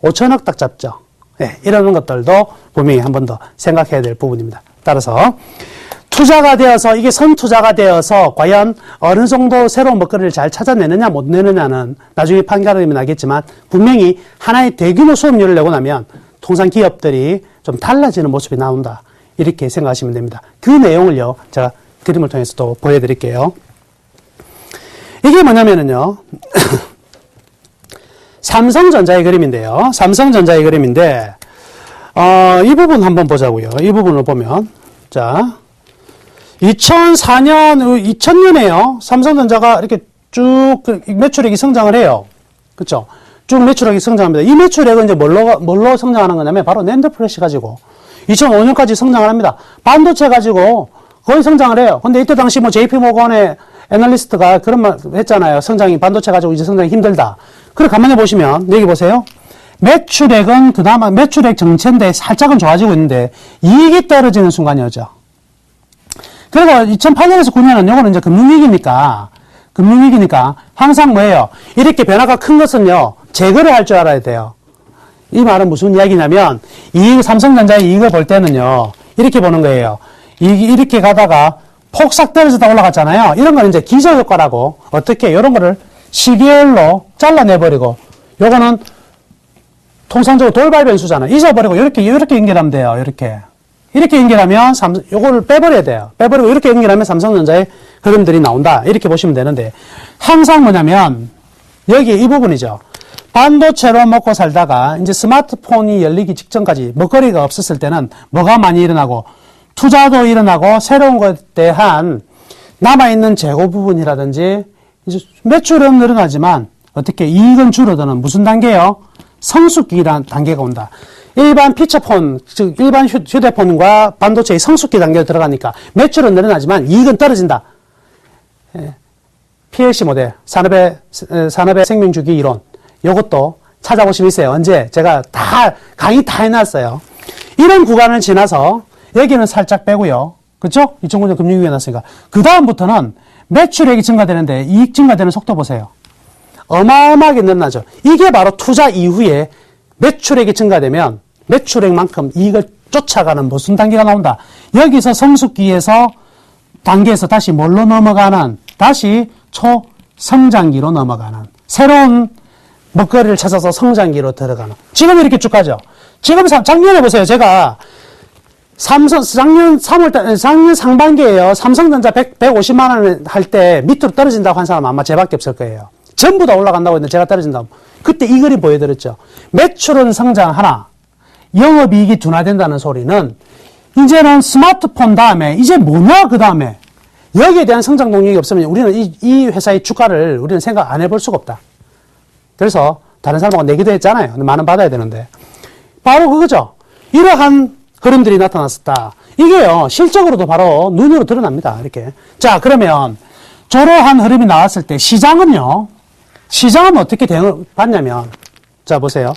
C: 5천억 딱 잡죠. 네, 이런 것들도 분명히 한 번 더 생각해야 될 부분입니다. 따라서 투자가 되어서 이게 선투자가 되어서 과연 어느 정도 새로운 먹거리를 잘 찾아내느냐 못 내느냐는 나중에 판가름이 나겠지만 분명히 하나의 대규모 수업료를 내고 나면 통상 기업들이 좀 달라지는 모습이 나온다. 이렇게 생각하시면 됩니다. 그 내용을요. 제가 그림을 통해서 또 보여드릴게요. 이게 뭐냐면은요. 삼성전자의 그림인데요. 삼성전자의 그림인데 이 부분 한번 보자고요. 이 부분을 보면 자 2004년, 2000년에요. 삼성전자가 이렇게 쭉 매출액이 성장을 해요. 그쵸? 쭉 매출액이 성장합니다. 이 매출액은 이제 뭘로 성장하는 거냐면 바로 낸드 플래시 가지고 2005년까지 성장을 합니다. 반도체 가지고 거의 성장을 해요. 근데 이때 당시 뭐 JP 모건의 애널리스트가 그런 말 했잖아요. 반도체 가지고 이제 성장이 힘들다. 그래, 가만히 보시면, 여기 보세요. 매출액은 그나마 매출액 정체인데 살짝은 좋아지고 있는데 이익이 떨어지는 순간이 오죠. 그리고 2008년에서 9년은 요거는 이제 금융위기니까 항상 뭐예요? 이렇게 변화가 큰 것은요, 제거를 할 줄 알아야 돼요. 이 말은 무슨 이야기냐면, 삼성전자의 이익을 볼 때는요, 이렇게 보는 거예요. 이익이 이렇게 가다가 폭삭 떨어지다 올라갔잖아요. 이런 건 이제 기저효과라고, 어떻게, 이런 거를 시계열로 잘라내버리고, 요거는 통상적으로 돌발 변수잖아요. 잊어버리고, 이렇게 연결하면 돼요. 이렇게 연결하면, 요거를 빼버려야 돼요. 빼버리고, 이렇게 연결하면 삼성전자의 흐름들이 나온다. 이렇게 보시면 되는데, 항상 뭐냐면, 여기 이 부분이죠. 반도체로 먹고 살다가, 이제 스마트폰이 열리기 직전까지 먹거리가 없었을 때는 뭐가 많이 일어나고, 투자도 일어나고, 새로운 것에 대한 남아있는 재고 부분이라든지, 이제 매출은 늘어나지만, 어떻게 이익은 줄어드는 무슨 단계요? 성숙기라는 단계가 온다. 일반 피처폰, 즉 일반 휴대폰과 반도체의 성숙기 단계로 들어가니까 매출은 늘어나지만 이익은 떨어진다. PLC 모델, 산업의 생명주기 이론, 요것도 찾아보시면 있어요. 언제? 제가 강의 다 해놨어요. 이런 구간을 지나서 여기는 살짝 빼고요. 그쵸? 2009년 금융위기가 났으니까. 그 다음부터는 매출액이 증가되는데 이익 증가되는 속도 보세요. 어마어마하게 늘어나죠. 이게 바로 투자 이후에 매출액이 증가되면 매출액만큼 이익을 쫓아가는 무슨 단계가 나온다. 여기서 성숙기에서 단계에서 다시 뭘로 넘어가는, 다시 초성장기로 넘어가는, 새로운 먹거리를 찾아서 성장기로 들어가는. 지금 이렇게 쭉 가죠. 지금 작년에 보세요. 제가 작년 상반기에요. 삼성전자 150만 원 할 때 밑으로 떨어진다고 한 사람 아마 제밖에 없을 거예요. 전부 다 올라간다고 했는데 제가 떨어진다고. 그때 이 그림 보여드렸죠. 매출은 성장하나 영업이익이 둔화된다는 소리는 이제는 스마트폰 다음에 이제 뭐냐 그 다음에 여기에 대한 성장 동력이 없으면 우리는 이 회사의 주가를 우리는 생각 안 해볼 수가 없다. 그래서 다른 사람하고 내기도 했잖아요. 만 원 받아야 되는데. 바로 그거죠. 이러한 흐름들이 나타났었다. 이게요, 실적으로도 바로 눈으로 드러납니다. 이렇게. 자, 그러면 저러한 흐름이 나왔을 때 시장은 어떻게 대응을 받냐면, 자, 보세요.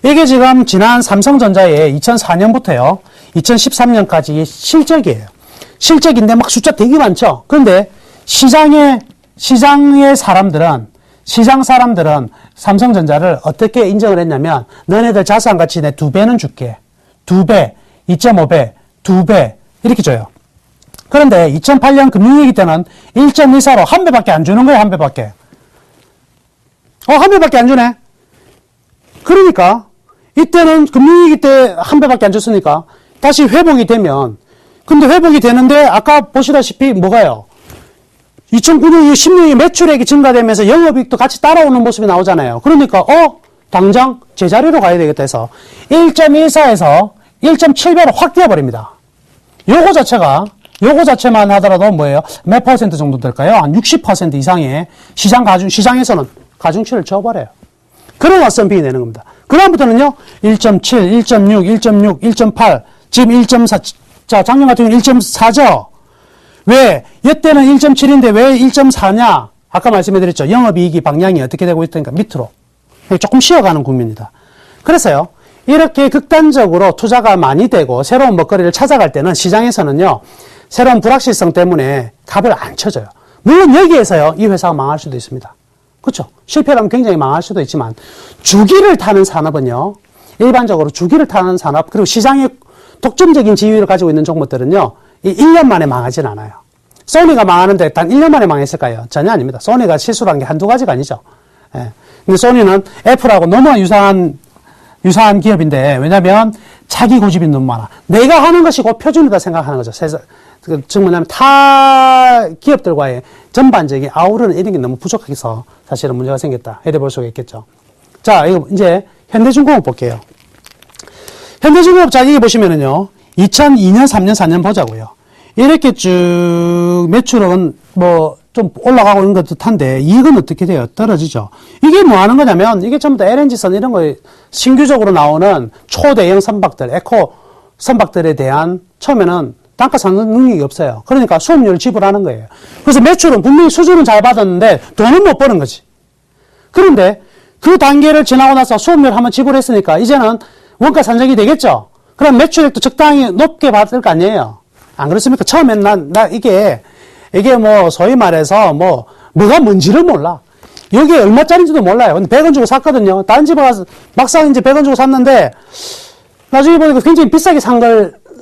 C: 이게 지금 지난 삼성전자의 2004년부터요, 2013년까지 실적이에요. 실적인데 막 숫자 되게 많죠? 그런데 시장 사람들은 삼성전자를 어떻게 인정을 했냐면, 너네들 자산 가치 내 2배는 줄게. 2배, 2.5배, 2배, 이렇게 줘요. 그런데 2008년 금융위기 때는 1.24로 한 배밖에 안 주는 거예요, 한 배밖에. 한 배밖에 안 주네? 그러니까, 이때는 금융위기 때 한 배밖에 안 줬으니까, 다시 회복이 되면, 근데 회복이 되는데, 아까 보시다시피 뭐가요? 2009년, 10년이 매출액이 증가되면서 영업이익도 같이 따라오는 모습이 나오잖아요. 그러니까, 당장 제자리로 가야 되겠다 해서, 1.14에서 1.7배로 확 뛰어버립니다. 요거 자체만 하더라도 뭐예요? 몇 퍼센트 정도 될까요? 한 60% 이상의 시장에서는 가중치를 줘버려요. 그런 왓선빙이 되는 겁니다. 그 다음부터는요, 1.7, 1.6, 1.6, 1.8, 지금 1.4, 자, 작년 같은 경우는 1.4죠? 왜? 이때는 1.7인데 왜 1.4냐? 아까 말씀해드렸죠. 영업이익이 방향이 어떻게 되고 있다니까 밑으로. 조금 쉬어가는 국면이다. 그래서요, 이렇게 극단적으로 투자가 많이 되고 새로운 먹거리를 찾아갈 때는 시장에서는요, 새로운 불확실성 때문에 값을 안 쳐줘요. 물론 여기에서요, 이 회사가 망할 수도 있습니다. 그렇죠? 실패하면 굉장히 망할 수도 있지만, 주기를 타는 산업은요, 일반적으로 주기를 타는 산업, 그리고 시장의 독점적인 지위를 가지고 있는 종목들은요, 1년 만에 망하진 않아요. 소니가 망하는데 단 1년 만에 망했을까요? 전혀 아닙니다. 소니가 실수를 한 게 한두 가지가 아니죠. 예. 근데 소니는 애플하고 너무 유사한 기업인데, 왜냐면 자기 고집이 너무 많아. 내가 하는 것이 곧 표준이다 생각하는 거죠. 즉 뭐냐면 타 기업들과의 전반적인 아우르는 이런 게 너무 부족해서 사실은 문제가 생겼다. 이래 볼 수가 있겠죠. 자, 이거 이제 현대중공업 볼게요. 현대중공업 자, 여기 보시면은요, 2002년, 3년, 4년 보자고요. 이렇게 쭉 매출은 뭐 좀 올라가고 있는 것 듯한데 이익은 어떻게 돼요? 떨어지죠. 이게 뭐 하는 거냐면 이게 전부 다 LNG선 이런 거 신규적으로 나오는 초대형 선박들, 에코 선박들에 대한 처음에는 단가 상승 능력이 없어요. 그러니까 수업료를 지불하는 거예요. 그래서 매출은 분명히 수주는 잘 받았는데 돈은 못 버는 거지. 그런데 그 단계를 지나고 나서 수업료를 한번 지불했으니까 이제는 원가 산정이 되겠죠. 그럼 매출액도 적당히 높게 받을 거 아니에요. 안 그렇습니까? 처음엔 이게 뭐 소위 말해서 뭐가 뭔지를 몰라. 여기에 얼마짜리인지도 몰라요. 근데 100원 주고 샀거든요. 다른 집에 가서 막상 이제 100원 주고 샀는데 나중에 보니까 굉장히 비싸게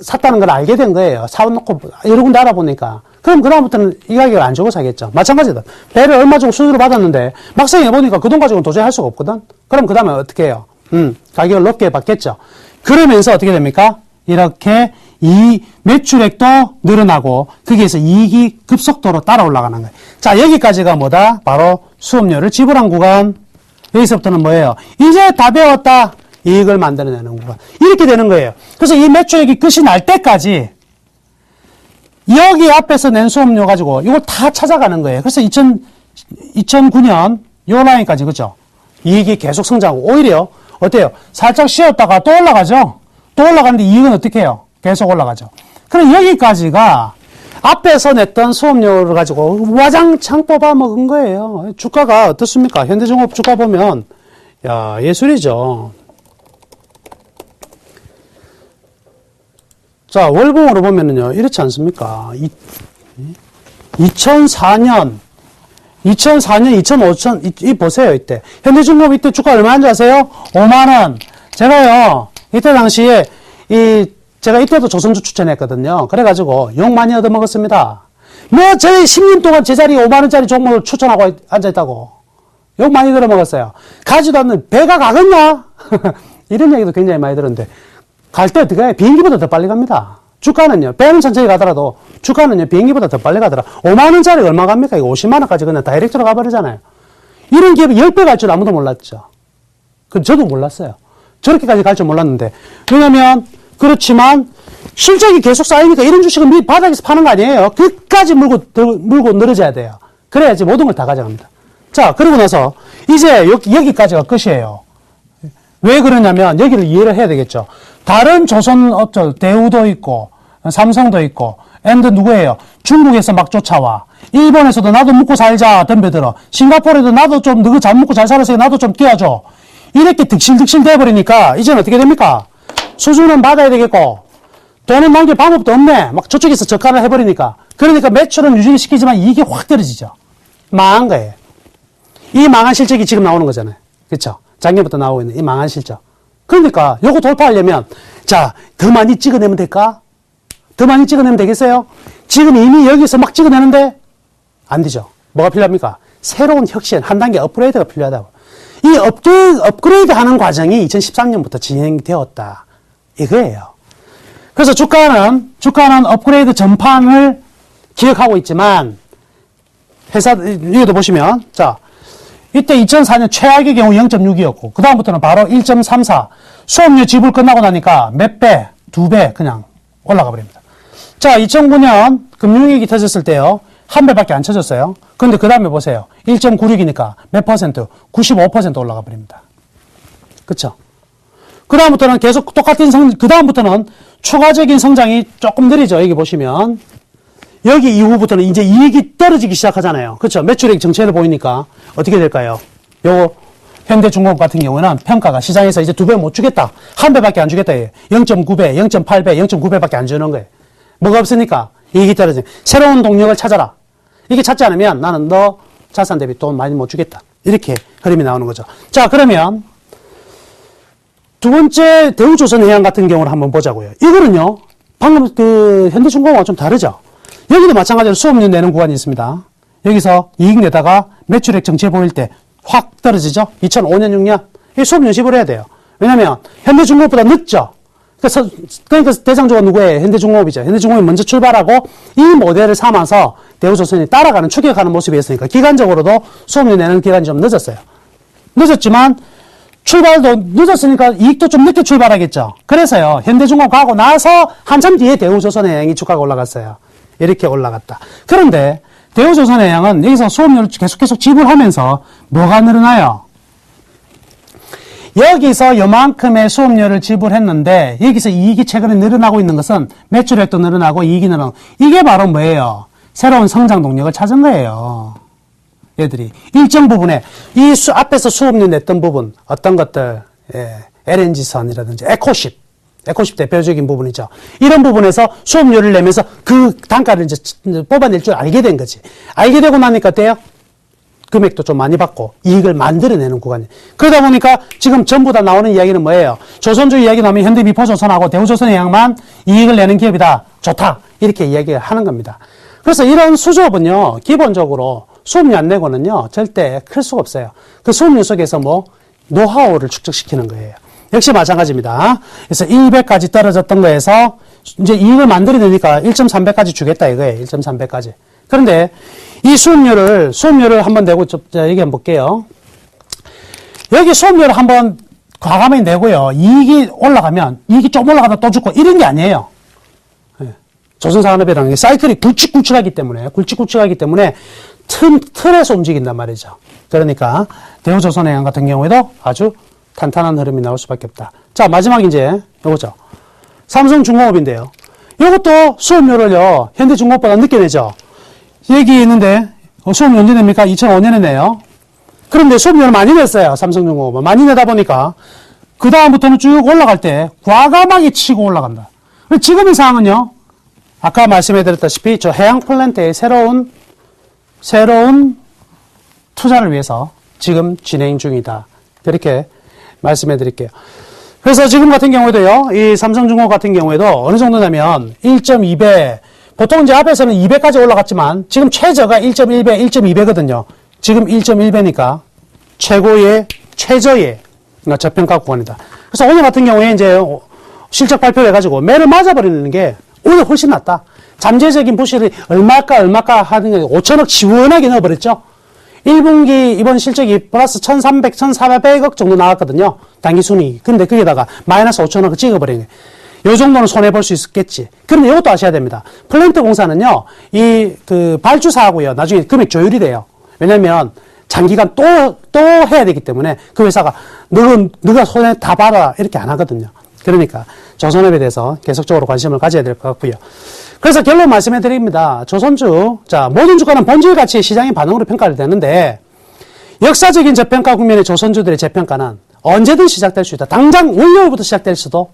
C: 샀다는 걸 알게 된 거예요. 사놓고 여러 군데 알아보니까. 그럼 그다음부터는 이 가격을 안 주고 사겠죠. 마찬가지다. 배를 얼마 주고 수주를 받았는데 막상 해보니까 그 돈 가지고는 도저히 할 수가 없거든. 그럼 그 다음에 어떻게 해요? 가격을 높게 받겠죠. 그러면서 어떻게 됩니까? 이렇게 이 매출액도 늘어나고 거기에서 이익이 급속도로 따라 올라가는 거예요. 자, 여기까지가 뭐다? 바로 수업료를 지불한 구간. 여기서부터는 뭐예요? 이제 다 배웠다. 이익을 만들어내는 구간. 이렇게 되는 거예요. 그래서 이 매출액이 끝이 날 때까지 여기 앞에서 낸 수업료 가지고 이걸 다 찾아가는 거예요. 그래서 2009년 요 라인까지 그죠? 이익이 계속 성장하고 오히려 어때요? 살짝 쉬었다가 또 올라가죠? 또 올라가는데 이익은 어떻게 해요? 계속 올라가죠. 그럼 여기까지가 앞에서 냈던 수업료를 가지고 와장창 뽑아 먹은 거예요. 주가가 어떻습니까? 현대중공업 주가 보면 야 예술이죠. 자, 월봉으로 보면은요, 이렇지 않습니까? 2004년, 2005년, 보세요, 이때. 현대중공업 이때 주가 얼마인지 아세요? 5만원. 제가요, 이때 당시에, 제가 이때도 조선주 추천했거든요. 그래가지고, 욕 많이 얻어먹었습니다. 저희 10년 동안 제 자리에 5만원짜리 종목을 추천하고 앉아있다고. 욕 많이 들어먹었어요. 가지도 않는, 배가 가겠냐? 이런 얘기도 굉장히 많이 들었는데, 갈 때 어떻게 해요? 비행기보다 더 빨리 갑니다. 주가는요, 배는 천천히 가더라도, 주가는요, 비행기보다 더 빨리 가더라. 5만원짜리 얼마 갑니까? 이거 50만원까지 그냥 다이렉트로 가버리잖아요. 이런 기업이 10배 갈 줄 아무도 몰랐죠. 저도 몰랐어요. 저렇게까지 갈 줄 몰랐는데. 왜냐면, 그렇지만, 실적이 계속 쌓이니까 이런 주식은 바닥에서 파는 거 아니에요. 끝까지 물고 늘어져야 돼요. 그래야지 모든 걸 다 가져갑니다. 자, 그러고 나서, 이제 여기까지가 끝이에요. 왜 그러냐면, 여기를 이해를 해야 되겠죠. 다른 조선업체, 대우도 있고, 삼성도 있고, 엔드 누구예요? 중국에서 막 쫓아와. 일본에서도 나도 먹고 살자, 덤벼들어. 싱가포르에도 나도 좀, 너가 잘 먹고 잘 살았으니 나도 좀 끼워줘. 이렇게 득실득실 돼버리니까, 이제는 어떻게 됩니까? 수주는 받아야 되겠고, 돈은 남길 방법도 없네. 막 저쪽에서 저가를 해버리니까. 그러니까 매출은 유지를 시키지만 이익이 확 떨어지죠. 망한 거예요. 이 망한 실적이 지금 나오는 거잖아요. 그쵸? 작년부터 나오고 있는 이 망한 실적. 그러니까 요거 돌파하려면 자, 더 많이 찍어내면 될까? 더 많이 찍어내면 되겠어요? 지금 이미 여기서 막 찍어내는데 안 되죠. 뭐가 필요합니까? 새로운 혁신, 한 단계 업그레이드가 필요하다고. 이 업그레이드 하는 과정이 2013년부터 진행되었다. 이거예요. 그래서 주가는 업그레이드 전판을 기억하고 있지만 회사 여기도 보시면 자, 이때 2004년 최악의 경우 0.6이었고 그 다음부터는 바로 1.34 수업료 지불 끝나고 나니까 몇 배? 2배 그냥 올라가 버립니다. 자, 2009년 금융위기 터졌을 때요. 한 배밖에 안 쳐졌어요. 근데 그 다음에 보세요. 1.96이니까 몇 퍼센트? 95% 올라가 버립니다. 그쵸? 그 다음부터는 계속 똑같은 그 다음부터는 추가적인 성장이 조금 느리죠. 여기 보시면. 여기 이후부터는 이제 이익이 떨어지기 시작하잖아요. 그렇죠? 매출액 정체를 보이니까 어떻게 될까요? 요거 현대중공업 같은 경우는 평가가 시장에서 이제 2배 못 주겠다. 한 배밖에 안 주겠다. 0.9배, 0.8배, 0.9배밖에 안 주는 거예요. 뭐가 없으니까 이익이 떨어지는. 새로운 동력을 찾아라. 이게 찾지 않으면 나는 너 자산 대비 돈 많이 못 주겠다. 이렇게 흐름이 나오는 거죠. 자, 그러면 두 번째 대우조선해양 같은 경우를 한번 보자고요. 이거는요. 방금 그 현대중공업과 좀 다르죠. 여기도 마찬가지로 수업료 내는 구간이 있습니다. 여기서 이익 내다가 매출액 정체 보일 때 확 떨어지죠. 2005년, 6년. 이 수업료 지불해야 돼요. 왜냐면 현대중공업보다 늦죠. 그러니까 대장주가 누구예요? 현대중공업이죠. 현대중공업이 먼저 출발하고 이 모델을 삼아서 대우조선이 따라가는, 추격하는 모습이었으니까 기간적으로도 수업료 내는 기간이 좀 늦었어요. 늦었지만 출발도 늦었으니까 이익도 좀 늦게 출발하겠죠. 그래서요. 현대중공업 가고 나서 한참 뒤에 대우조선해양이 주가가 올라갔어요. 이렇게 올라갔다. 그런데 대우조선해양은 여기서 수업료를 계속 지불하면서 뭐가 늘어나요? 여기서 요만큼의 수업료를 지불했는데 여기서 이익이 최근에 늘어나고 있는 것은 매출액도 늘어나고 이익이 늘어나고 이게 바로 뭐예요? 새로운 성장 동력을 찾은 거예요. 얘들이 일정 부분에 이 앞에서 수업료 냈던 부분 어떤 것들 LNG선이라든지 에코십 대표적인 부분이죠. 이런 부분에서 수업료를 내면서 그 단가를 이제 뽑아낼 줄 알게 된 거지. 알게 되고 나니까 어때요? 금액도 좀 많이 받고 이익을 만들어내는 구간이에요. 그러다 보니까 지금 전부 다 나오는 이야기는 뭐예요? 조선주 이야기 나오면 현대미포조선하고 대우조선해양만 이익을 내는 기업이다. 좋다. 이렇게 이야기를 하는 겁니다. 그래서 이런 수조업은요. 기본적으로 수업료 안 내고는요. 절대 클 수가 없어요. 그 수업료 속에서 뭐 노하우를 축적시키는 거예요. 역시 마찬가지입니다. 그래서 1배까지 떨어졌던 거에서 이제 이익을 만들어내니까 1.3배까지 주겠다 이거예요. 1.3배까지. 그런데 이 수업료를 한번 내고 얘기 한번 볼게요. 여기 수업료를 한번 과감히 내고요. 이익이 올라가면 이익이 좀 올라가다 또 죽고 이런 게 아니에요. 조선산업이라는 게 사이클이 굵직굵직하기 때문에 틀에서 움직인단 말이죠. 그러니까 대우조선해양 같은 경우에도 아주 탄탄한 흐름이 나올 수밖에 없다. 자, 마지막 이제 요거죠. 삼성중공업인데요. 이것도 수업료를요. 현대중공업보다 늦게 내죠. 여기 있는데 수업료 언제 냅니까? 2005년에 내요. 그런데 수업료를 많이 냈어요. 삼성중공업은. 많이 내다 보니까 그 다음부터는 쭉 올라갈 때 과감하게 치고 올라간다. 지금의 상황은요. 아까 말씀해드렸다시피 저 해양 플랜트의 새로운 투자를 위해서 지금 진행 중이다. 그렇게 말씀해 드릴게요. 그래서 지금 같은 경우에도요, 이 삼성중공업 같은 경우에도 어느 정도냐면 1.2배, 보통 이제 앞에서는 2배까지 올라갔지만 지금 최저가 1.1배, 1.2배거든요. 지금 1.1배니까 최저의 저평가 구간이다. 그래서 오늘 같은 경우에 이제 실적 발표를 해가지고 매를 맞아버리는 게 오늘 훨씬 낫다. 잠재적인 부실이 얼마까 하는 게 5천억 시원하게 넣어버렸죠. 1분기 이번 실적이 플러스 1,300, 1,400억 정도 나왔거든요. 당기순이익. 근데 거기다가 마이너스 5천억을 찍어버린 거예요. 요 정도는 손해볼 수 있겠지. 그런데 이것도 아셔야 됩니다. 플랜트 공사는요, 발주사하고요, 나중에 금액 조율이 돼요. 왜냐면, 장기간 또 해야 되기 때문에 그 회사가 너가 손해 다 봐라. 이렇게 안 하거든요. 그러니까 조선업에 대해서 계속적으로 관심을 가져야 될 것 같고요. 그래서 결론 말씀해 드립니다. 조선주, 자, 모든 주가는 본질 가치의 시장의 반응으로 평가를 되는데, 역사적인 저평가 국면의 조선주들의 재평가는 언제든 시작될 수 있다. 당장 월요일부터 시작될 수도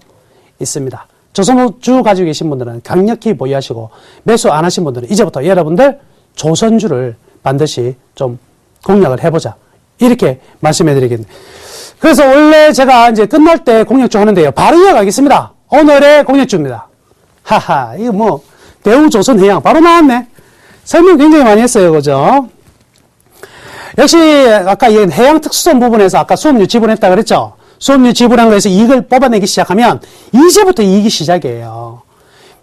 C: 있습니다. 조선주 가지고 계신 분들은 강력히 보유하시고, 매수 안 하신 분들은 이제부터 여러분들 조선주를 반드시 좀 공략을 해보자. 이렇게 말씀해 드리겠습니다. 그래서 원래 제가 이제 끝날 때 공략주 하는데요. 바로 이어가겠습니다. 오늘의 공략주입니다. 하하, 이거 뭐, 대우조선해양 바로 나왔네. 설명 굉장히 많이 했어요. 그죠? 역시 아까 이 해양 특수성 부분에서 아까 수업료 지불했다 그랬죠? 수업료 지불한 거에서 이익을 뽑아내기 시작하면 이제부터 이익이 시작이에요.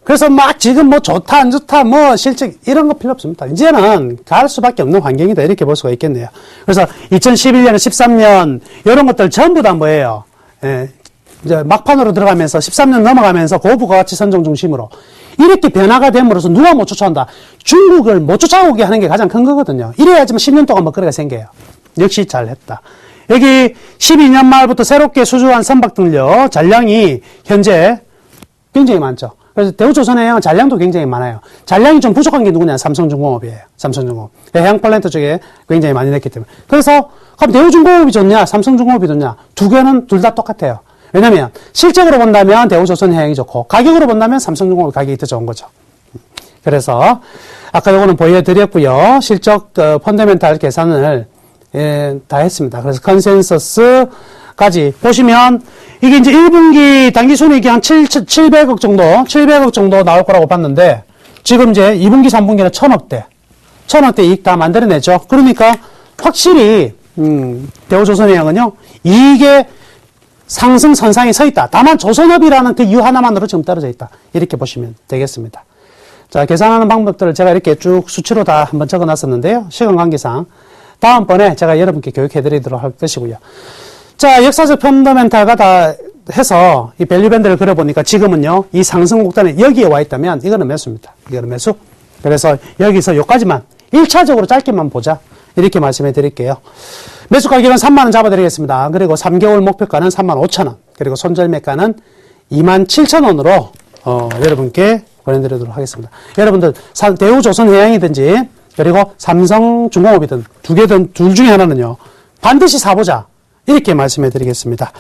C: 그래서 막 지금 뭐 좋다 안 좋다 뭐 실적 이런 거 필요 없습니다. 이제는 갈 수밖에 없는 환경이다 이렇게 볼 수가 있겠네요. 그래서 2011년, 13년 이런 것들 전부 다 뭐예요? 이제 막판으로 들어가면서 13년 넘어가면서 고부가가치 선정 중심으로 이렇게 변화가 됨으로써 누가 못 쫓아온다. 중국을 못 쫓아오게 하는 게 가장 큰 거거든요. 이래야지만 10년 동안 먹거리가 생겨요. 역시 잘했다. 여기 12년 말부터 새롭게 수주한 선박등료 잔량이 현재 굉장히 많죠. 그래서 대우조선해양은 잔량도 굉장히 많아요. 잔량이 좀 부족한 게 누구냐? 삼성중공업이에요. 삼성중공업. 해양 플랜트 쪽에 굉장히 많이 냈기 때문에. 그래서 그럼 대우중공업이 좋냐? 삼성중공업이 좋냐? 두 개는 둘 다 똑같아요. 왜냐면 실적으로 본다면 대우조선해양이 좋고 가격으로 본다면 삼성중공업 가격이 더 좋은 거죠. 그래서 아까 요거는 보여드렸고요. 실적 펀더멘탈 계산을 다 했습니다. 그래서 컨센서스까지 보시면 이게 이제 1분기 당기순이익이 한 700억 정도 나올 거라고 봤는데 지금 이제 2분기 3분기는 1,000억대 이익 다 만들어내죠. 그러니까 확실히 대우조선해양은요 이익의 상승 선상에 서 있다. 다만 조선업이라는 그 이유 하나만으로 지금 떨어져 있다. 이렇게 보시면 되겠습니다. 자, 계산하는 방법들을 제가 이렇게 쭉 수치로 다 한번 적어 놨었는데요. 시간 관계상 다음번에 제가 여러분께 교육해 드리도록 할 것이고요. 자, 역사적 펀더멘탈가 다 해서 이 밸류밴드를 그려보니까 지금은요, 이 상승 곡선에 여기에 와 있다면 이거는 매수입니다. 이거는 매수. 그래서 여기서 여기까지만 1차적으로 짧게만 보자. 이렇게 말씀해 드릴게요. 매수 가격은 3만원 잡아드리겠습니다. 그리고 3개월 목표가는 35,000원. 그리고 손절매가는 27,000원으로, 여러분께 보내드리도록 하겠습니다. 여러분들, 대우조선해양이든지, 그리고 삼성중공업이든, 두 개든, 둘 중에 하나는요, 반드시 사보자. 이렇게 말씀해 드리겠습니다.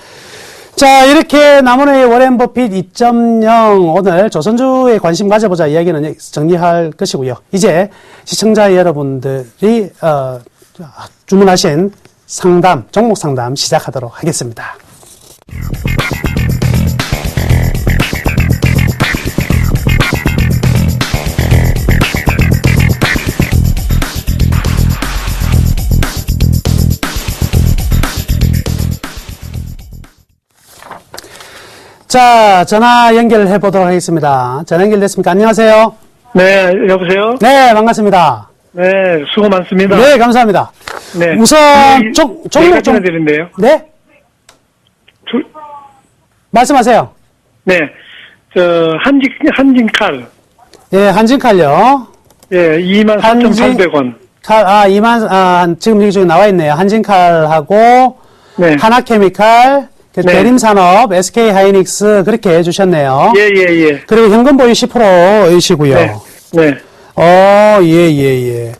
C: 자, 이렇게 남원의 워렌 버핏 2.0 오늘 조선주에 관심 가져보자 이야기는 정리할 것이고요. 이제 시청자 여러분들이 주문하신 상담, 종목 상담 시작하도록 하겠습니다. 자, 전화 연결해 보도록 하겠습니다. 전화 연결됐습니까? 안녕하세요.
D: 네, 여보세요?
C: 네, 반갑습니다.
D: 네, 수고 많습니다.
C: 네, 감사합니다.
D: 네.
C: 우선, 종목 좀.
D: 드린데요.
C: 네? 말씀하세요.
D: 네, 한진칼.
C: 예, 한진칼요.
D: 예, 24,800원.
C: 지금 여기 나와 있네요. 한진칼하고,
D: 네.
C: 하나케미칼,
D: 네.
C: 대림산업, SK하이닉스, 그렇게 해주셨네요.
D: 예.
C: 그리고 현금 보유 10%이시고요.
D: 네. 네.
C: 예.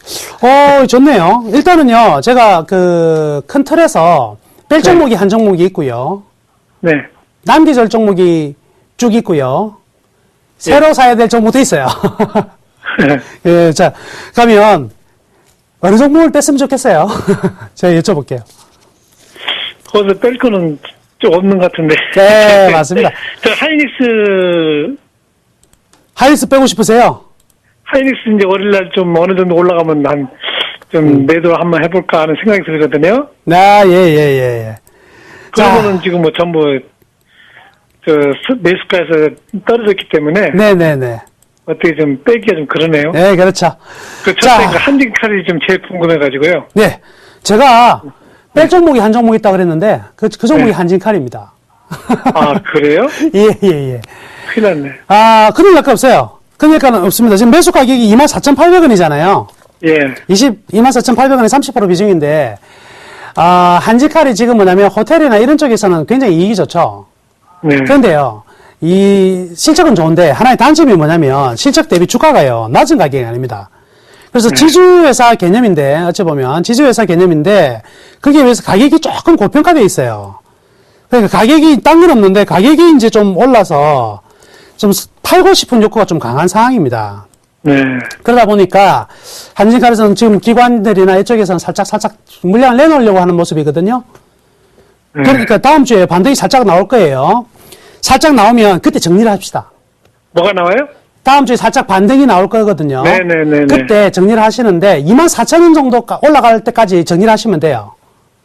C: 좋네요. 일단은요, 제가 큰 틀에서 뺄 종목이 한 종목이 있고요.
D: 네.
C: 남기절 종목이 쭉 있고요. 새로 사야 될 종목도 있어요. 예, 자, 그러면, 어느 종목을 뺐으면 좋겠어요? 제가 여쭤볼게요.
D: 거기서 뺄 거는 좀 없는 것 같은데.
C: 네, 맞습니다.
D: 저
C: 하이닉스 빼고 싶으세요?
D: 하이닉스 이제 월요일날 좀 어느 정도 올라가면 좀 매도 한번 해볼까 하는 생각이 들거든요.
C: 예.
D: 그러고는 지금 뭐 전부, 매수가에서 떨어졌기 때문에.
C: 네네네.
D: 어떻게 좀 빼기가 좀 그러네요.
C: 네, 그렇죠.
D: 자, 한진칼이 좀 제일 궁금해가지고요.
C: 네. 제가 뺄 종목이 한 종목 있다고 그랬는데, 그 종목이 한진칼입니다.
D: 아, 그래요?
C: 예.
D: 큰일 났네.
C: 큰일 날 거 없어요. 큰일 날 거 없습니다. 지금 매수 가격이 24,800원이잖아요.
D: 예.
C: 24,800원에 30% 비중인데, 한진칼이 지금 뭐냐면 호텔이나 이런 쪽에서는 굉장히 이익이 좋죠.
D: 네.
C: 그런데요, 이 실적은 좋은데 하나의 단점이 뭐냐면 실적 대비 주가가요 낮은 가격이 아닙니다. 그래서 지주회사 개념인데 어찌 보면 지주회사 개념인데 거기에 비해서 가격이 조금 고평가되어 있어요. 그러니까 가격이 딴 건 없는데 가격이 이제 좀 올라서 좀 팔고 싶은 욕구가 좀 강한 상황입니다.
D: 네.
C: 그러다 보니까 한진칼에서는 지금 기관들이나 이쪽에서는 살짝 물량을 내놓으려고 하는 모습이거든요.
D: 네.
C: 그러니까 다음 주에 반등이 살짝 나올 거예요. 살짝 나오면 그때 정리를 합시다.
D: 뭐가 나와요?
C: 다음 주에 살짝 반등이 나올 거거든요.
D: 네네네.
C: 그때 정리를 하시는데 24,000원 정도 올라갈 때까지 정리를 하시면 돼요.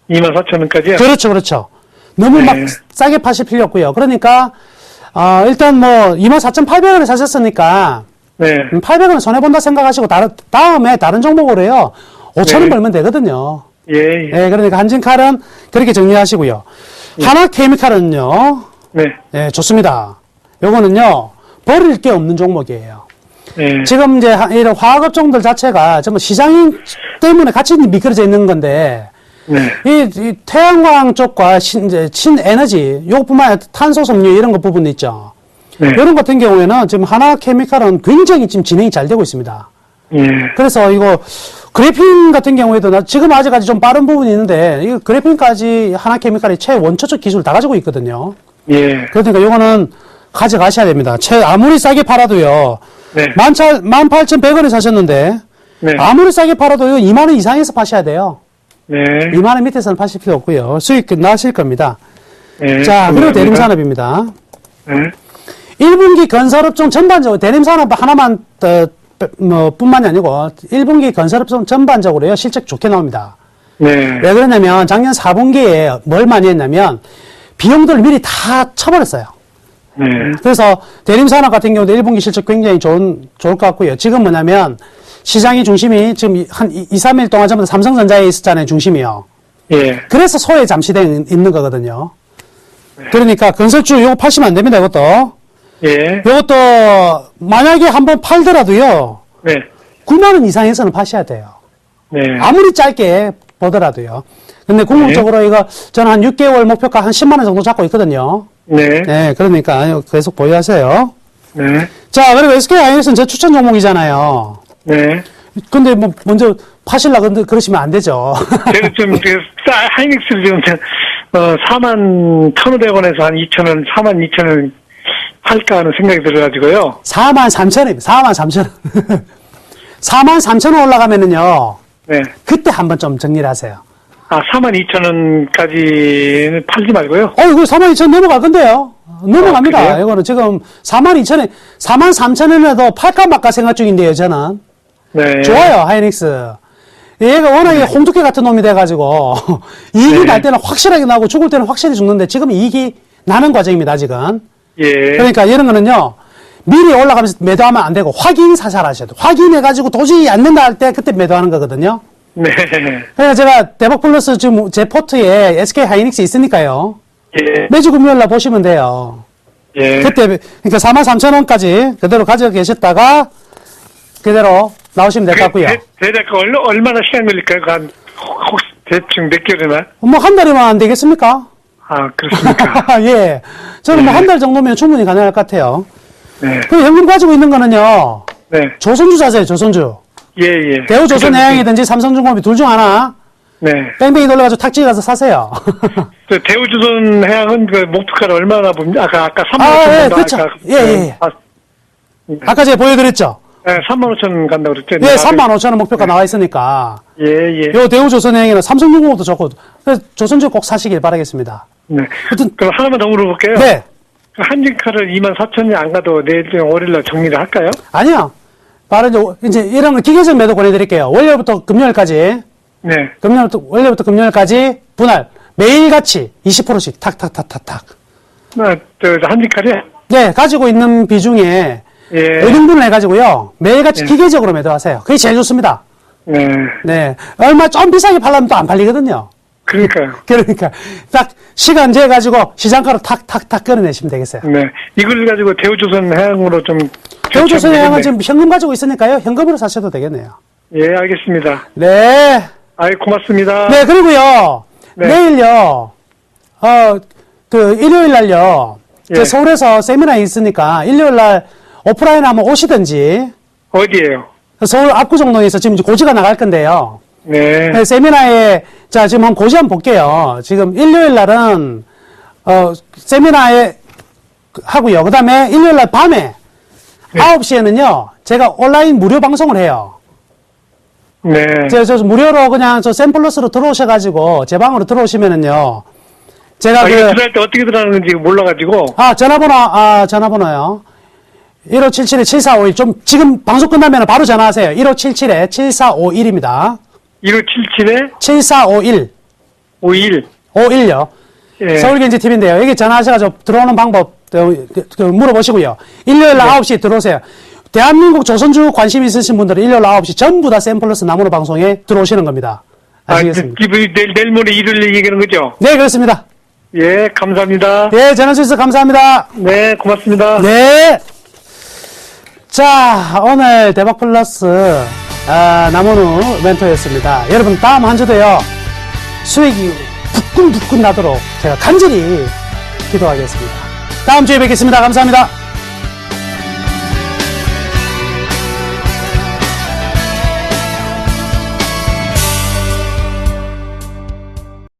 D: 24,000원까지요?
C: 그렇죠. 너무
D: 네.
C: 막 싸게 파실 필요 없고요. 그러니까 일단 뭐 24,800원에 사셨으니까
D: 네.
C: 800원 손해본다 생각하시고 다음에 다른 종목으로요. 5,000원
D: 네.
C: 벌면 되거든요.
D: 예.
C: 네, 그러니까 한진칼은 그렇게 정리하시고요. 하나케미칼은요. 네, 좋습니다. 요거는요, 버릴 게 없는 종목이에요.
D: 네.
C: 지금 이제 이런 화학업종들 자체가 전부 시장 때문에 같이 미끄러져 있는 건데,
D: 네.
C: 이 태양광 쪽과 신에너지, 요것뿐만 아니라 탄소 섬유 이런 거 부분 있죠.
D: 네.
C: 이런 같은 경우에는 지금 하나케미칼은 굉장히 지금 진행이 잘 되고 있습니다.
D: 예.
C: 그래서 이거 그래핀 같은 경우에도 지금 아직까지 좀 빠른 부분이 있는데, 이 그래핀까지 하나케미칼이 최원초적 기술을 다 가지고 있거든요.
D: 예.
C: 그러니까 요거는 가져가셔야 됩니다. 아무리 싸게 팔아도요.
D: 네.
C: 18,100원에 사셨는데,
D: 네.
C: 아무리 싸게 팔아도 이거 2만원 이상에서 파셔야 돼요.
D: 네.
C: 2만원 밑에서는 파실 필요 없고요. 수익 나실 겁니다.
D: 네.
C: 자, 그리고
D: 감사합니다.
C: 대림산업입니다.
D: 네.
C: 1분기 건설업종 전반적으로, 대림산업 하나만, 뿐만이 아니고, 1분기 건설업종 전반적으로요, 실적 좋게 나옵니다.
D: 네.
C: 왜 그러냐면, 작년 4분기에 뭘 많이 했냐면, 비용들을 미리 다 쳐버렸어요.
D: 네.
C: 그래서 대림산업 같은 경우도 1분기 실적 굉장히 좋을 것 같고요. 지금 뭐냐면 시장의 중심이 지금 한 2, 3일 동안 전부 다 삼성전자에 있었잖아요. 중심이요.
D: 예.
C: 그래서 소외 잠시되어 있는 거거든요. 그러니까 건설주 요거 파시면 안 됩니다. 이것도.
D: 예.
C: 요것도 만약에 한번 팔더라도요.
D: 네.
C: 9만 원 이상에서는 파셔야 돼요.
D: 네.
C: 아무리 짧게 보더라도요. 근데 궁극적으로 이거 저는 한 6개월 목표가 한 10만 원 정도 잡고 있거든요.
D: 네.
C: 네, 그러니까 계속 보유하세요.
D: 네.
C: 자, 그리고 SK 하이닉스는 제 추천 종목이잖아요.
D: 네.
C: 근데 뭐 먼저 파실라 그러시면 안 되죠.
D: 제가 좀, 하이닉스를 지금, 41,500원에서 한 2,000원, 42,000원 할까 하는 생각이 들어가지고요.
C: 43,000원입니다. 43,000원. 43,000원 올라가면은요.
D: 네.
C: 그때 한번 좀 정리를 하세요.
D: 42,000원까지는 팔지 말고요.
C: 이거 42,000원 넘어갈 건데요. 넘어갑니다.
D: 그래요?
C: 이거는 지금 42,000원, 43,000원에도 팔까 말까 생각 중인데요, 저는.
D: 네.
C: 좋아요, 하이닉스. 얘가 워낙에 홍두깨 같은 놈이 돼가지고, 이익이
D: 네.
C: 날 때는 확실하게 나고 죽을 때는 확실히 죽는데, 지금 이익이 나는 과정입니다, 아직은.
D: 예.
C: 그러니까 이런 거는요, 미리 올라가면서 매도하면 안 되고, 확인 사살하셔야 돼요. 확인해가지고 도저히 안 된다 할 때 그때 매도하는 거거든요.
D: 네.
C: 그래서 제가 대박 플러스 지금 제 포트에 SK 하이닉스 있으니까요.
D: 예.
C: 매주 금요일 날 보시면 돼요.
D: 예.
C: 그때, 그러니까 43,000원까지 그대로 가지고 계셨다가, 그대로 나오시면 될 것 같고요.
D: 대략 얼마나 시간 걸릴까요? 혹시 대충 몇 개월이나?
C: 뭐 한 달이면 안 되겠습니까?
D: 그렇습니까?
C: 예. 저는 뭐
D: 네.
C: 한 달 정도면 충분히 가능할 것 같아요.
D: 네.
C: 그 현금 가지고 있는 거는요,
D: 네.
C: 조선주 사세요, 조선주.
D: 예, 예.
C: 대우조선해양이든지 삼성중공업이 둘 중 하나,
D: 네.
C: 뺑뺑이 돌려가지고 탁지 가서 사세요.
D: 대우조선 해양은 그 목표가를 얼마나 봅니까? 아까 3만 5천
C: 예,
D: 정도.
C: 그렇죠. 예, 예. 아까 제가 보여드렸죠?
D: 네, 3만 5천 간다고 그랬죠?
C: 예, 35,000원 목표가 나와 있으니까.
D: 예, 예.
C: 요 대우조선해양이나 삼성중공업도 좋고, 그래서 조선주 꼭 사시길 바라겠습니다.
D: 네.
C: 하여튼,
D: 그럼 하나만 더 물어볼게요.
C: 네.
D: 한진카를 24,000이 안 가도 내일 월요일날 정리를 할까요?
C: 아니요. 바로 이제 이런 거 기계적 매도 보내드릴게요. 월요일부터 금요일까지.
D: 네.
C: 월요일부터 금요일까지 분할. 매일같이 20%씩 탁탁탁탁탁.
D: 한진칼이요?
C: 네, 가지고 있는 비중에
D: 예.
C: 5등분을 해가지고요. 매일같이
D: 예.
C: 기계적으로 매도하세요. 그게 제일 좋습니다.
D: 네.
C: 네. 얼마 좀 비싸게 팔려면 또 안 팔리거든요.
D: 그러니까요.
C: 그러니까 딱 시간 재가지고 시장가로 탁탁탁 끌어내시면 되겠어요.
D: 네. 이걸 가지고 대우조선 해양으로 좀.
C: 대우조선해양은
D: 결정되겠네.
C: 지금 현금 가지고 있으니까요. 현금으로 사셔도 되겠네요.
D: 예, 알겠습니다.
C: 네.
D: 고맙습니다.
C: 네, 그리고요.
D: 네.
C: 내일요. 일요일 날요.
D: 예.
C: 제 서울에서 세미나 있으니까 일요일 날 오프라인 한번 오시든지
D: 어디에요?
C: 서울 압구정동에서 지금 고지가 나갈 건데요.
D: 네.
C: 네, 세미나에 지금 한 고지 한번 볼게요. 지금 일요일 날은 세미나에 하고요. 그다음에 일요일 날 밤에
D: 네.
C: 9시에는요. 제가 온라인 무료 방송을 해요.
D: 네.
C: 저 무료로 그냥 저 샘플러스로 들어오셔가지고 제 방으로 들어오시면은요. 제가
D: 이거 들어갈 때 어떻게 들어가는지 몰라가지고.
C: 전화번호요. 1577-7451. 좀, 지금 방송 끝나면 바로 전화하세요. 1577-7451입니다.
D: 1577에
C: 7451.
D: 51.
C: 51요.
D: 예.
C: 서울경제TV인데요. 여기 전화하셔가지고 들어오는 방법 물어보시고요. 일요일 날 9시 들어오세요. 대한민국 조선주 관심 있으신 분들은 일요일 9시 전부 다 샘플러스 나무로 방송에 들어오시는 겁니다. 아시겠습니까?
D: 내일 모레 일요일 얘기하는 거죠?
C: 네, 그렇습니다.
D: 예, 감사합니다.
C: 예, 전화주셔서 감사합니다.
D: 네, 고맙습니다.
C: 네. 자, 오늘 대박 플러스 남원우 멘토였습니다. 여러분 다음 한 주도요 수익이 부끈부끈 나도록 제가 간절히 기도하겠습니다. 다음 주에 뵙겠습니다. 감사합니다.